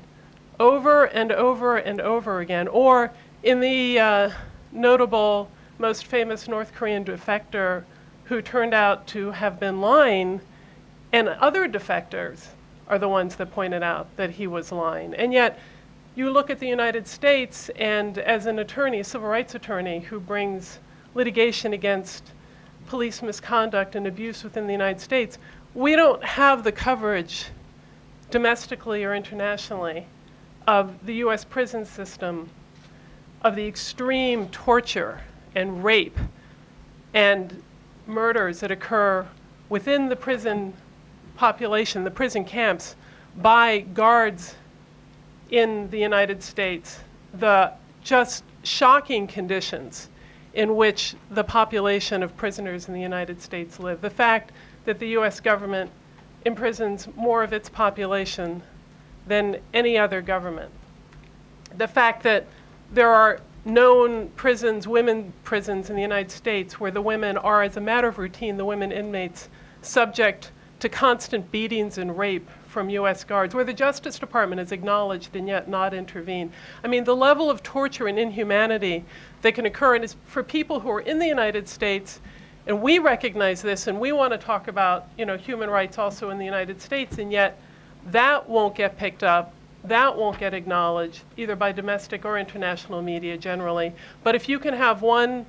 over and over and over again, or in the notable, most famous North Korean defector who turned out to have been lying, and other defectors are the ones that pointed out that he was lying. And yet, you look at the United States, and as an attorney, a civil rights attorney who brings litigation against police misconduct and abuse within the United States, we don't have the coverage domestically or internationally of the US prison system, of the extreme torture and rape and murders that occur within the prison population, the prison camps, by guards in the United States, the just shocking conditions in which the population of prisoners in the United States live. The fact that the US government imprisons more of its population than any other government. The fact that there are known prisons, women prisons in the United States where the women are, as a matter of routine, the women inmates subject to constant beatings and rape from US guards, where the Justice Department has acknowledged and yet not intervened. I mean, the level of torture and inhumanity that can occur, and is for people who are in the United States, and we recognize this, and we want to talk about, human rights also in the United States, and yet that won't get picked up, that won't get acknowledged, either by domestic or international media generally. But if you can have one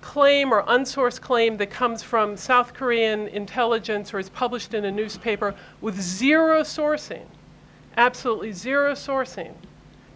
claim or unsourced claim that comes from South Korean intelligence or is published in a newspaper with zero sourcing, absolutely zero sourcing,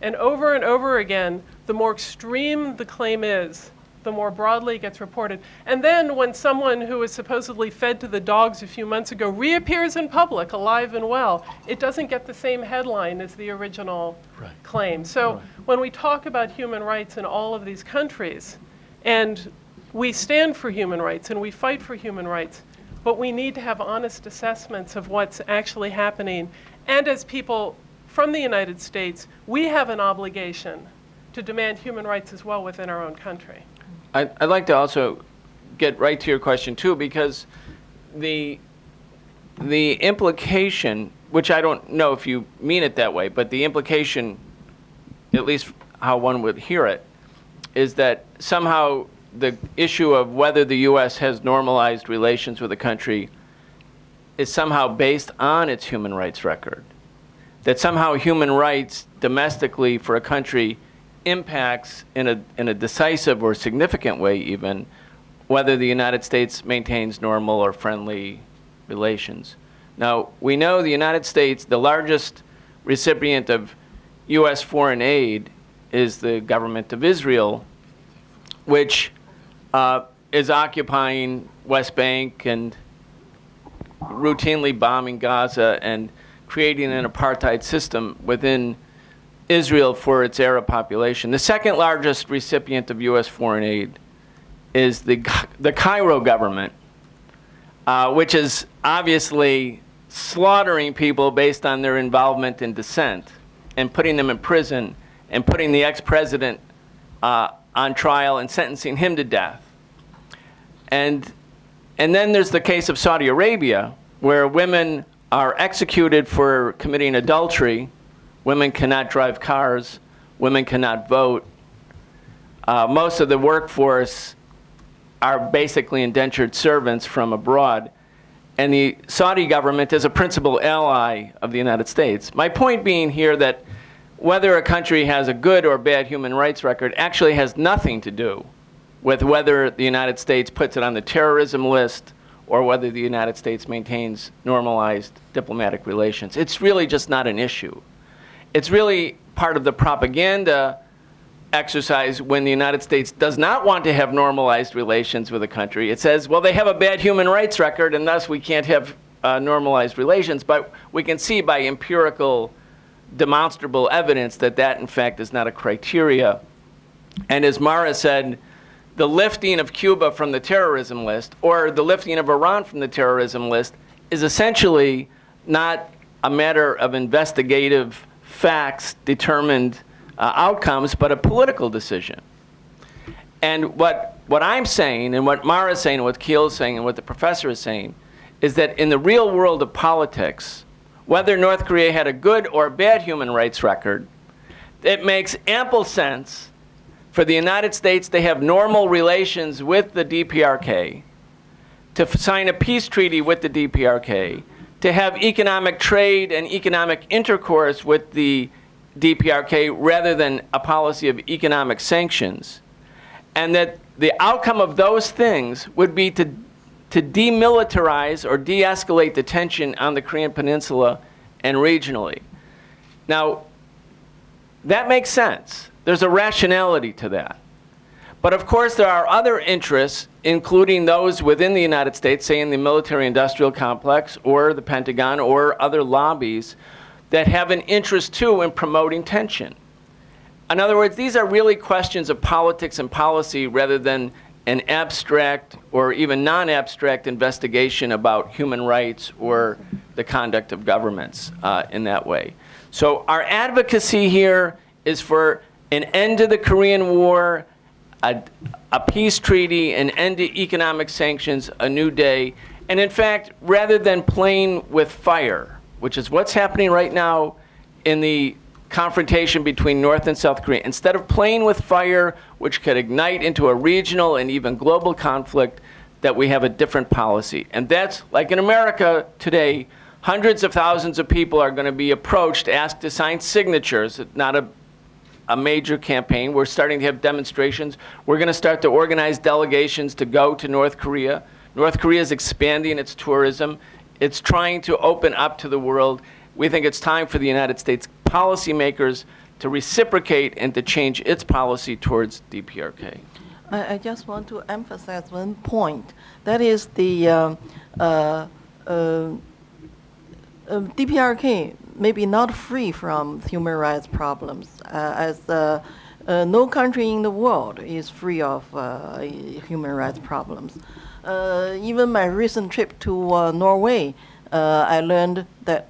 and over again, the more extreme the claim is, the more broadly it gets reported. And then when someone who was supposedly fed to the dogs a few months ago reappears in public alive and well, it doesn't get the same headline as the original claim. So when we talk about human rights in all of these countries, and we stand for human rights and we fight for human rights, but we need to have honest assessments of what's actually happening. And as people from the United States, we have an obligation to demand human rights as well within our own country. I'd like to also get right to your question too, because the implication, which I don't know if you mean it that way, but the implication, at least how one would hear it, is that somehow the issue of whether the U.S. has normalized relations with a country is somehow based on its human rights record. That somehow human rights domestically for a country impacts in a decisive or significant way even whether the United States maintains normal or friendly relations. Now, we know the United States, the largest recipient of U.S. foreign aid is the government of Israel, which is occupying West Bank and routinely bombing Gaza and creating an apartheid system within Israel for its Arab population. The second largest recipient of U.S. foreign aid is the Cairo government, which is obviously slaughtering people based on their involvement in dissent and putting them in prison and putting the ex-president on trial and sentencing him to death. And then there's the case of Saudi Arabia, where women are executed for committing adultery. Women cannot drive cars. Women cannot vote. Most of the workforce are basically indentured servants from abroad. And the Saudi government is a principal ally of the United States. My point being here that whether a country has a good or bad human rights record actually has nothing to do with whether the United States puts it on the terrorism list or whether the United States maintains normalized diplomatic relations. It's really just not an issue. It's really part of the propaganda exercise when the United States does not want to have normalized relations with a country. It says, well, they have a bad human rights record, and thus we can't have normalized relations. But we can see by empirical, demonstrable evidence that that, in fact, is not a criteria. And as Mara said, the lifting of Cuba from the terrorism list or the lifting of Iran from the terrorism list is essentially not a matter of investigative facts determined outcomes, but a political decision. And what I'm saying, and what Mara is saying, and what Kiyul is saying, and what the professor is saying, is that in the real world of politics, whether North Korea had a good or bad human rights record, it makes ample sense for the United States to have normal relations with the DPRK, to sign a peace treaty with the DPRK, to have economic trade and economic intercourse with the DPRK rather than a policy of economic sanctions, and that the outcome of those things would be to demilitarize or de-escalate the tension on the Korean Peninsula and regionally. Now, that makes sense. There's a rationality to that. But of course, there are other interests, including those within the United States, say in the military-industrial complex or the Pentagon or other lobbies, that have an interest too in promoting tension. In other words, these are really questions of politics and policy rather than an abstract or even non-abstract investigation about human rights or the conduct of governments in that way. So our advocacy here is for an end to the Korean War, a peace treaty, an end to economic sanctions, a new day. And in fact, rather than playing with fire, which is what's happening right now in the confrontation between North and South Korea, instead of playing with fire, which could ignite into a regional and even global conflict, that we have a different policy. And that's, like in America today, hundreds of thousands of people are going to be approached, asked to sign signatures, not a major campaign. We're starting to have demonstrations. We're going to start to organize delegations to go to North Korea. North Korea is expanding its tourism. It's trying to open up to the world. We think it's time for the United States policymakers to reciprocate and to change its policy towards DPRK. I just want to emphasize one point. That is the DPRK may be not free from human rights problems, as no country in the world is free of human rights problems. Even my recent trip to Norway, I learned that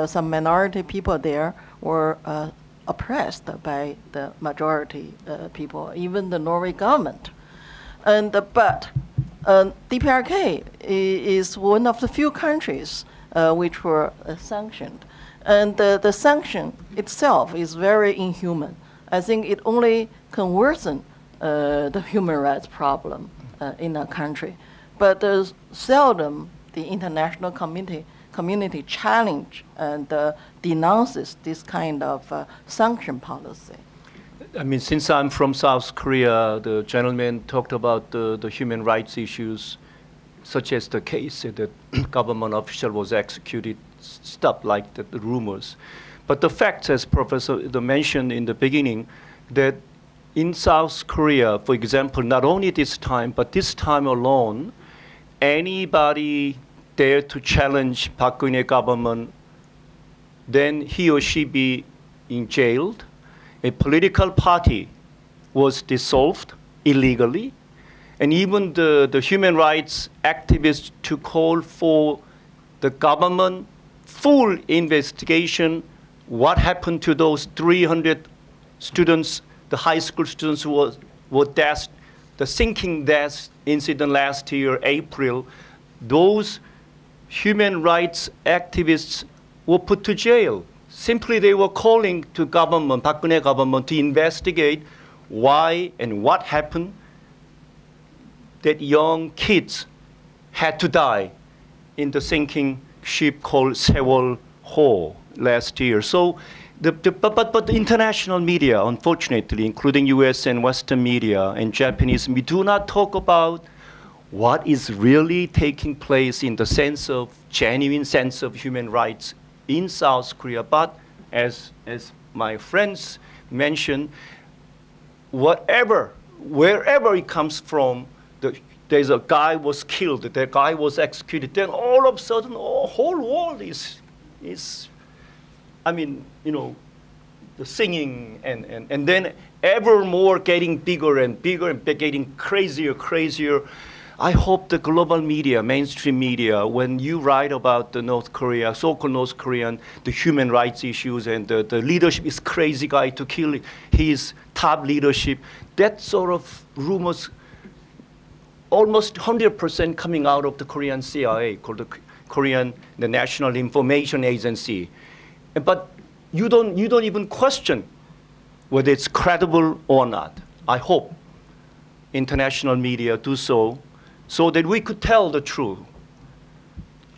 some minority people there were oppressed by the majority people, even the Norway government. But DPRK is one of the few countries which were sanctioned. And the sanction itself is very inhuman. I think it only can worsen the human rights problem in a country. But seldom the international community challenge and denounces this kind of sanction policy. I mean, since I'm from South Korea, the gentleman talked about the human rights issues, such as the case that the government official was executed, stuff like the rumors. But the fact, as Professor mentioned in the beginning, that in South Korea, for example, not only this time, but this time alone, anybody dare to challenge Park Geun-hye government, then he or she be jailed. A political party was dissolved illegally. And even the human rights activists to call for the government full investigation, what happened to those 300 students, the high school students who were deaths, the sinking death incident last year, April, those human rights activists were put to jail. Simply they were calling to government, Park Geun-hye government, to investigate why and what happened that young kids had to die in the sinking ship called Sewol Ho last year. So, but the international media, unfortunately, including US and Western media and Japanese, we do not talk about what is really taking place in the sense of, genuine sense of human rights in South Korea. But as my friends mentioned, wherever it comes from, there's a guy was killed, that guy was executed, then all of a sudden, the whole world is, I mean, you know, the singing and then ever more getting bigger and bigger and getting crazier. I hope the global media, mainstream media, when you write about the North Korea, so-called North Korean, the human rights issues and the leadership is crazy guy to kill his top leadership, that sort of rumors almost 100% coming out of the Korean CIA, called the National Information Agency. But you don't even question whether it's credible or not. I hope international media do so that we could tell the truth.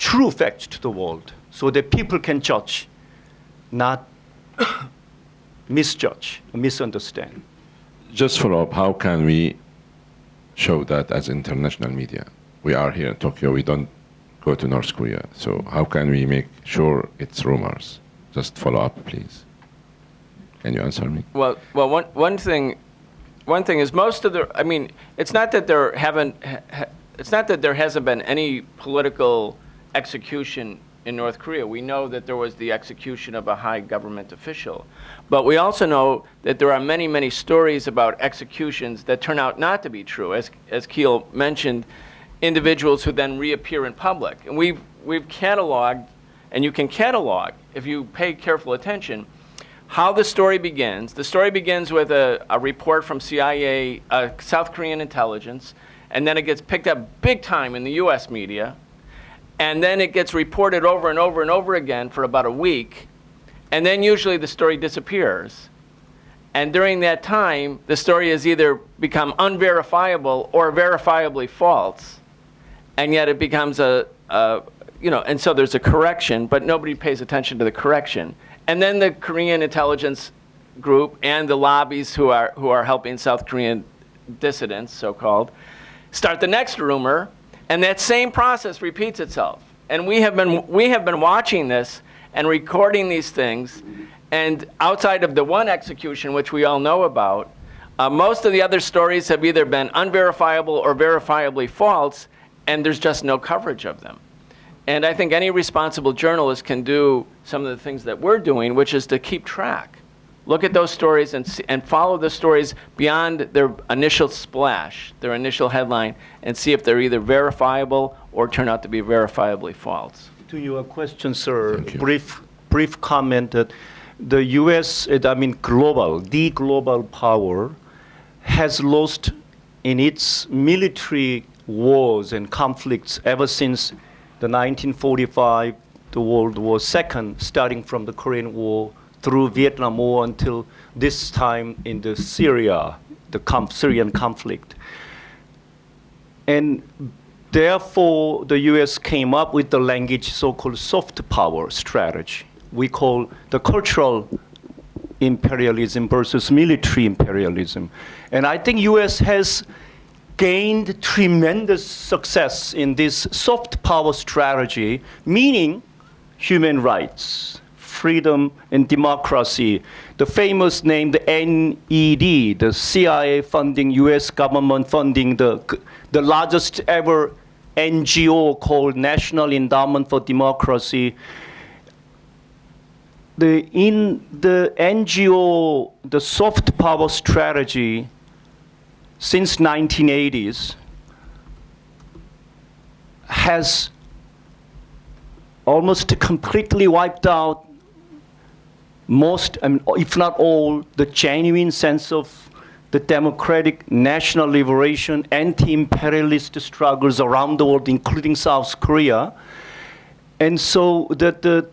true facts to the world so that people can judge, not misjudge, misunderstand. Just follow up, how can we show that as international media? We are here in Tokyo, we don't go to North Korea. So how can we make sure it's rumors? Just follow up, please. Can you answer me? Well, one thing is most of the. I mean, it's not that there hasn't been any political execution in North Korea. We know that there was the execution of a high government official, but we also know that there are many, many stories about executions that turn out not to be true. As Kiyul mentioned, individuals who then reappear in public, and we've cataloged, and you can catalog if you pay careful attention, how the story begins. The story begins with a report from CIA, South Korean intelligence, and then it gets picked up big time in the US media, and then it gets reported over and over and over again for about a week, and then usually the story disappears. And during that time, the story has either become unverifiable or verifiably false, and yet it becomes and so there's a correction, but nobody pays attention to the correction. And then the Korean intelligence group and the lobbies who are helping South Korean dissidents, so-called, start the next rumor, and that same process repeats itself. And we have been watching this and recording these things, and outside of the one execution, which we all know about, most of the other stories have either been unverifiable or verifiably false, and there's just no coverage of them. And I think any responsible journalist can do some of the things that we're doing, which is to keep track. Look at those stories and follow the stories beyond their initial splash, their initial headline, and see if they're either verifiable or turn out to be verifiably false. To your question, sir, Thank you. brief comment that the U.S., the global power, has lost in its military wars and conflicts ever since the 1945, the World War II, starting from the Korean War through Vietnam War until this time in the Syrian conflict. And therefore, the US came up with the language so-called soft power strategy. We call the cultural imperialism versus military imperialism. And I think US has gained tremendous success in this soft power strategy, meaning human rights, freedom, and democracy. The famous name, the NED, the CIA funding, US government funding, the largest ever NGO called National Endowment for Democracy. In the NGO, the soft power strategy, since 1980s, has almost completely wiped out most, if not all, the genuine sense of the democratic national liberation, anti-imperialist struggles around the world, including South Korea. And so that the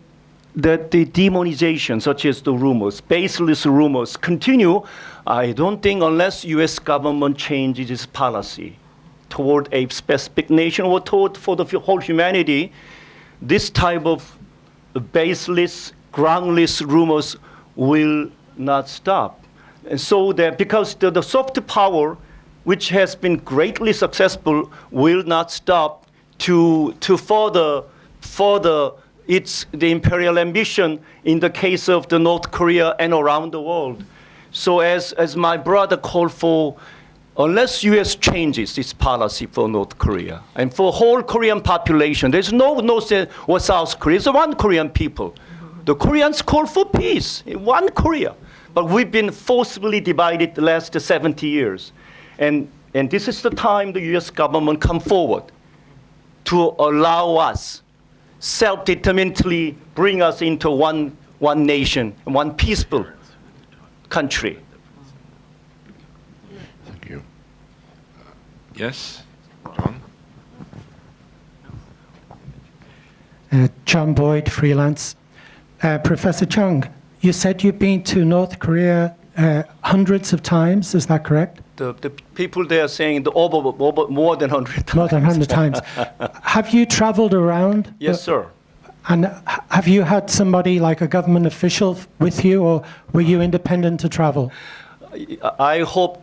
demonization, such as the rumors, baseless rumors, continue. I don't think unless US government changes its policy toward a specific nation or toward for the whole humanity, this type of baseless, groundless rumors will not stop. And so that because the soft power, which has been greatly successful, will not stop to further the imperial ambition in the case of the North Korea and around the world. So as my brother called for, unless US changes its policy for North Korea and for whole Korean population, there's no North or South Korea, it's one Korean people. The Koreans call for peace, one Korea. But we've been forcibly divided the last 70 years. And this is the time the US government come forward to allow us self-determinedly bring us into one nation, one peaceful country. Thank you. Yes, John? John Boyd, freelance. Professor Chung, you said you've been to North Korea hundreds of times, is that correct? The people there are saying over more than 100 times. More than 100 times. Have you traveled around? Yes, sir. And have you had somebody like a government official with you, or were you independent to travel? I hope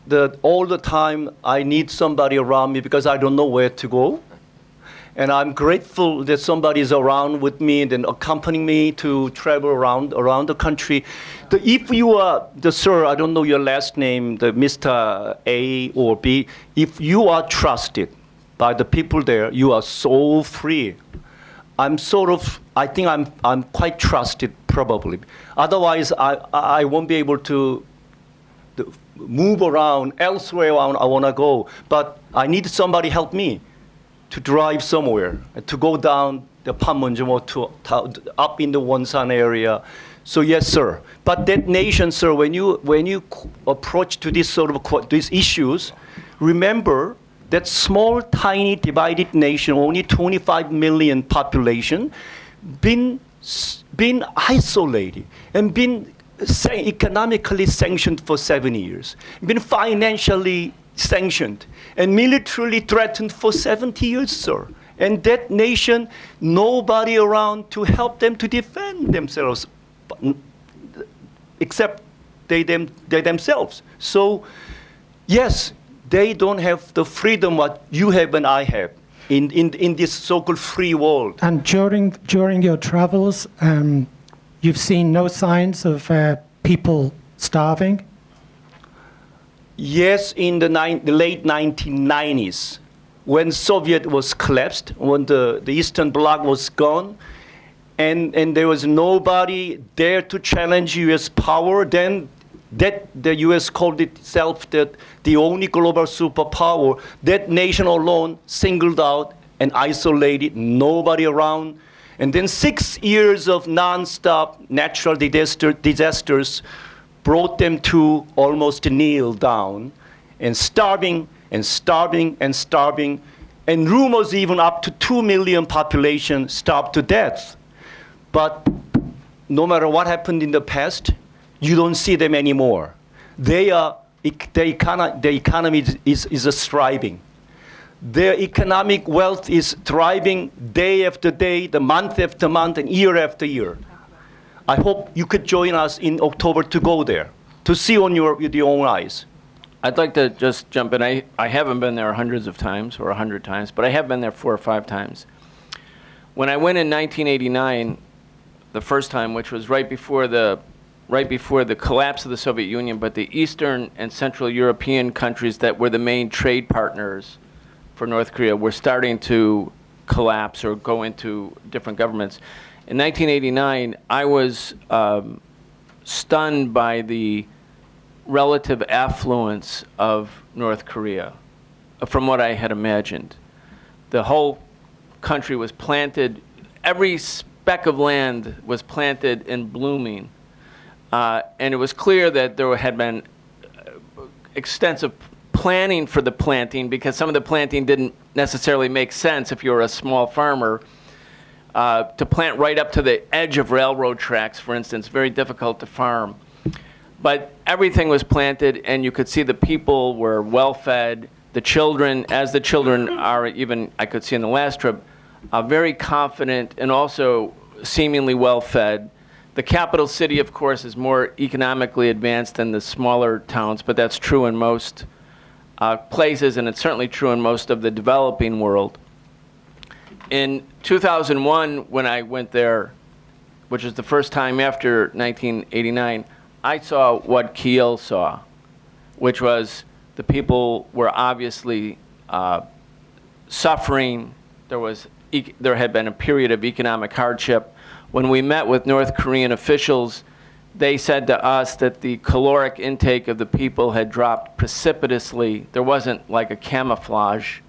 that all the time I need somebody around me because I don't know where to go. And I'm grateful that somebody is around with me and then accompanying me to travel around the country. If you are, sir, I don't know your last name, the Mr. A or B, if you are trusted by the people there, you are so free. I think I'm quite trusted probably. Otherwise, I won't be able to move around elsewhere I want to go. But I need somebody help me to drive somewhere, to go down the Panmunjom or up in the Wonsan area. So yes, sir. But that nation, sir, when you approach to this sort of these issues, remember that small, tiny, divided nation, only 25 million population, been isolated and been economically sanctioned for 7 years, been financially sanctioned and militarily threatened for 70 years, sir. And that nation, nobody around to help them to defend themselves, except they themselves. So, yes, they don't have the freedom what you have and I have in this so-called free world. And during your travels, you've seen no signs of people starving? Yes, in the late 1990s, when Soviet was collapsed, when the Eastern Bloc was gone, and there was nobody there to challenge U.S. power, then that the U.S. called itself the only global superpower. That nation alone singled out and isolated, nobody around. And then 6 years of non-stop natural disasters brought them to almost kneel down and starving and starving and starving. And rumors even up to 2 million population starved to death. But no matter what happened in the past, you don't see them anymore. The economy is thriving. Their economic wealth is thriving day after day, the month after month, and year after year. I hope you could join us in October to go there, to see with your own eyes. I'd like to just jump in. I haven't been there hundreds of times or 100 times, but I have been there 4 or 5 times. When I went in 1989, the first time, which was right before the collapse of the Soviet Union, but the Eastern and Central European countries that were the main trade partners for North Korea were starting to collapse or go into different governments. In 1989, I was stunned by the relative affluence of North Korea from what I had imagined. The whole country was planted, every speck of land was planted and blooming. And it was clear that there had been extensive planning for the planting, because some of the planting didn't necessarily make sense if you were a small farmer. To plant right up to the edge of railroad tracks, for instance, very difficult to farm. But everything was planted, and you could see the people were well-fed. The children, as the children are, even I could see in the last trip, very confident and also seemingly well-fed. The capital city, of course, is more economically advanced than the smaller towns, but that's true in most places, and it's certainly true in most of the developing world. In 2001, when I went there, which is the first time after 1989, I saw what Kiyul saw, which was the people were obviously suffering. There had been a period of economic hardship. When we met with North Korean officials, they said to us that the caloric intake of the people had dropped precipitously. There wasn't like a camouflage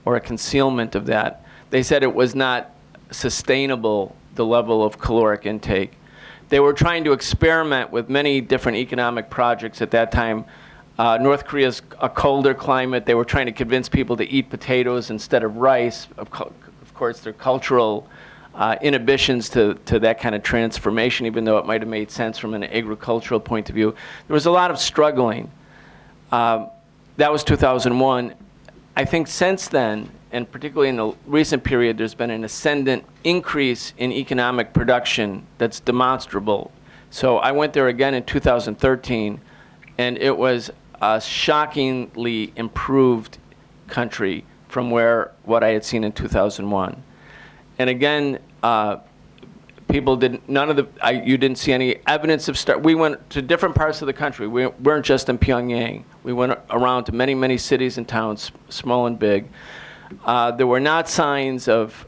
or a concealment of that. They said it was not sustainable, the level of caloric intake. They were trying to experiment with many different economic projects at that time. North Korea's a colder climate. They were trying to convince people to eat potatoes instead of rice. Of course, their cultural inhibitions to that kind of transformation, even though it might have made sense from an agricultural point of view. There was a lot of struggling. That was 2001. I think since then, and particularly in the recent period, there's been an ascendant increase in economic production that's demonstrable. So I went there again in 2013, and it was a shockingly improved country from what I had seen in 2001. And again, people didn't, you didn't see any evidence of we went to different parts of the country. We weren't just in Pyongyang. We went around to many, many cities and towns, small and big. There were not signs of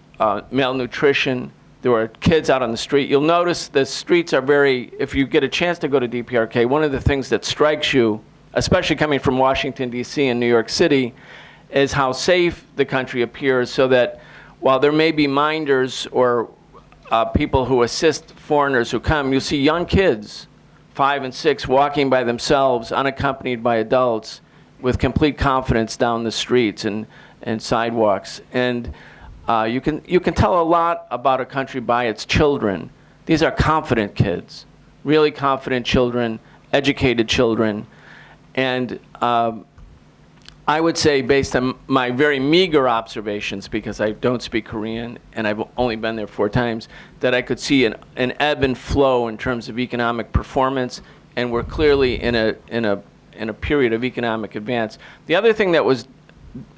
malnutrition. There were kids out on the street. You'll notice the streets are if you get a chance to go to DPRK, one of the things that strikes you, especially coming from Washington, D.C. and New York City, is how safe the country appears, so that while there may be minders or people who assist foreigners who come, you see young kids, 5 and 6, walking by themselves, unaccompanied by adults, with complete confidence down the streets and sidewalks. And you can tell a lot about a country by its children. These are confident kids, really confident children, educated children. And I would say, based on my very meager observations, because I don't speak Korean and I've only been there 4 times, that I could see an ebb and flow in terms of economic performance, and we're clearly in a period of economic advance. The other thing that was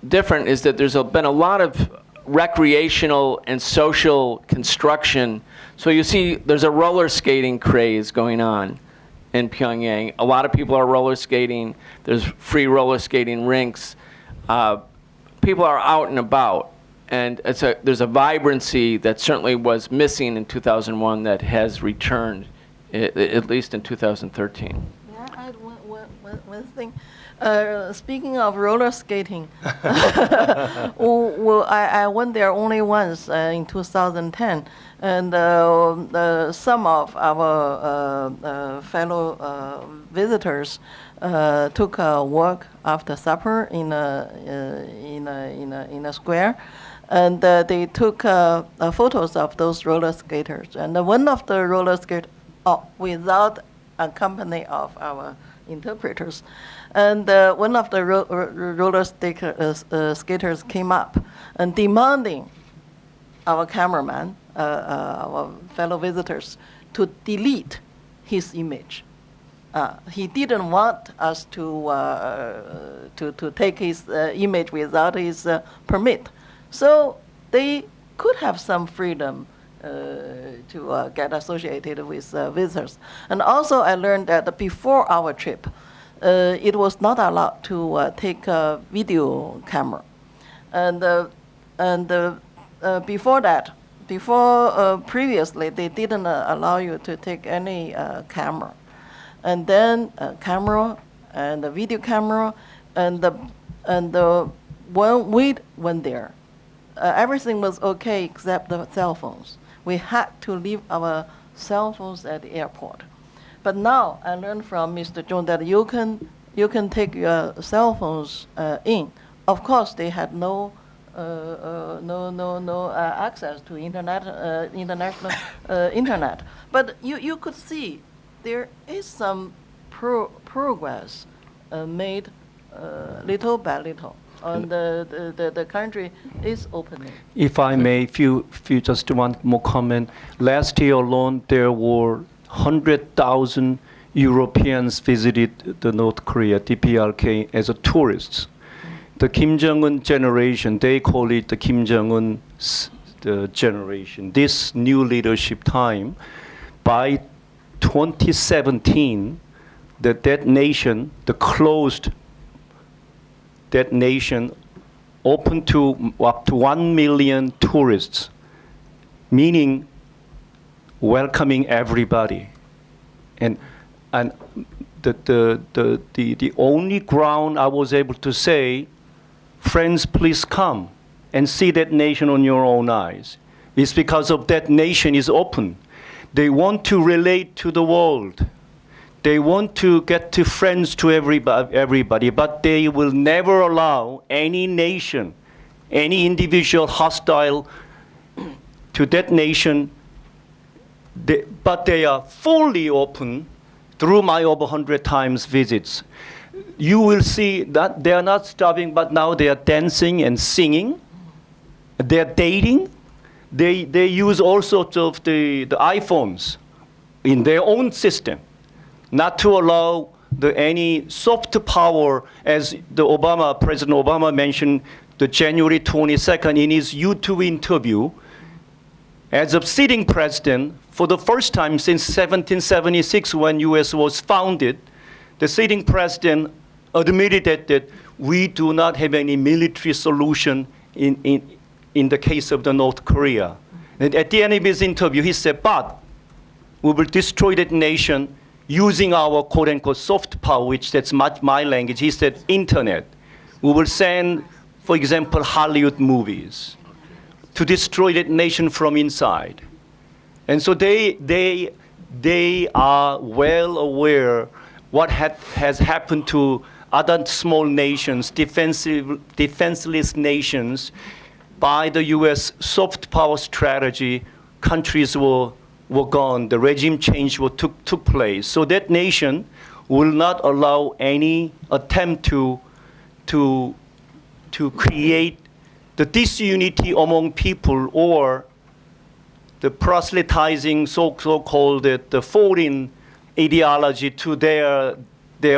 different is that there's been a lot of recreational and social construction. So you see there's a roller skating craze going on in Pyongyang. A lot of people are roller skating. There's free roller skating rinks. People are out and about. And there's a vibrancy that certainly was missing in 2001 that has returned, at least in 2013. Yeah, I add one thing. Speaking of roller skating, well, I went there only once in 2010, and some of our fellow visitors took a walk after supper in a square, and they took photos of those roller skaters. And one of the roller skaters, without accompany of our interpreters, and one of the roller skaters came up and demanding our cameraman, our fellow visitors, to delete his image. He didn't want us to take his image without his permit. So they could have some freedom to get associated with visitors. And also I learned that before our trip, it was not allowed to take a video camera. And previously, they didn't allow you to take any camera. And then camera and the video camera, and when we went there, everything was okay except the cell phones. We had to leave our cell phones at the airport. But now I learned from Mr. Chung that you can take your cell phones in. Of course, they had no access to international internet. But you could see there is some progress made little by little. And the country is opening. If I may, just one more comment. Last year alone, there were 100,000 Europeans visited the North Korea, DPRK, as a tourists. The Kim Jong-un generation, they call it the Kim Jong-un generation. This new leadership time, by 2017, that nation, the closed that nation, open to up to 1 million tourists, meaning welcoming everybody. And the only ground I was able to say, friends, please come and see that nation on your own eyes. It's because of that nation is open. They want to relate to the world. They want to get to friends to everybody, but they will never allow any nation, any individual hostile to that nation. But they are fully open through my over 100 times visits. you will see that they are not stopping, but now they are dancing and singing. They are dating. They use all sorts of the iPhones in their own system, not to allow any soft power, as President Obama mentioned the January 22nd in his YouTube interview. As a sitting president, for the first time since 1776 when US was founded, the sitting president admitted that we do not have any military solution in the case of the North Korea. And at the end of his interview, he said, but we will destroy that nation using our quote-unquote soft power, which that's my language. He said, internet. We will send, for example, Hollywood movies to destroy that nation from inside. And so they are well aware what has happened to other small nations, defenseless nations. By the US soft power strategy, countries were gone, the regime change took place. So that nation will not allow any attempt to create the disunity among people or the proselytizing so-called the foreign ideology to their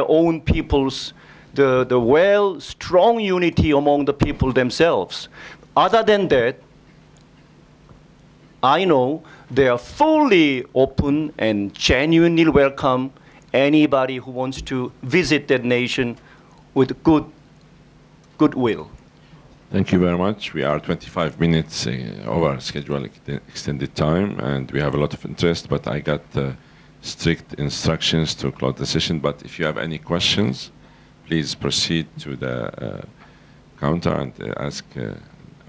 own peoples, the strong unity among the people themselves. Other than that, I know they are fully open and genuinely welcome anybody who wants to visit that nation with goodwill. Thank you very much. We are 25 minutes over schedule extended time, and we have a lot of interest, but I got strict instructions to close the session. But if you have any questions, please proceed to the counter and ask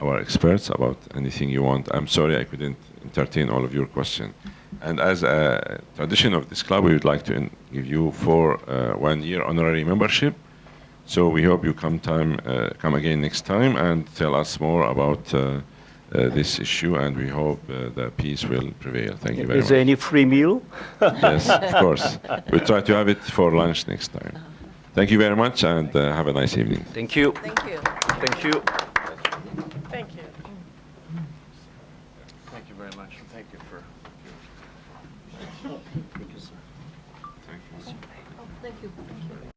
our experts about anything you want. I'm sorry I couldn't entertain all of your questions. And as a tradition of this club, we would like to give you for 1 year honorary membership. So we hope you come again next time and tell us more about this issue, and we hope the peace will prevail. Thank you very much. Is there any free meal? Yes, of course. We'll try to have it for lunch next time. Thank you very much, and have a nice evening. Thank you. Thank you. Thank you. Thank you. Thank you very much. Thank you for. Thank you.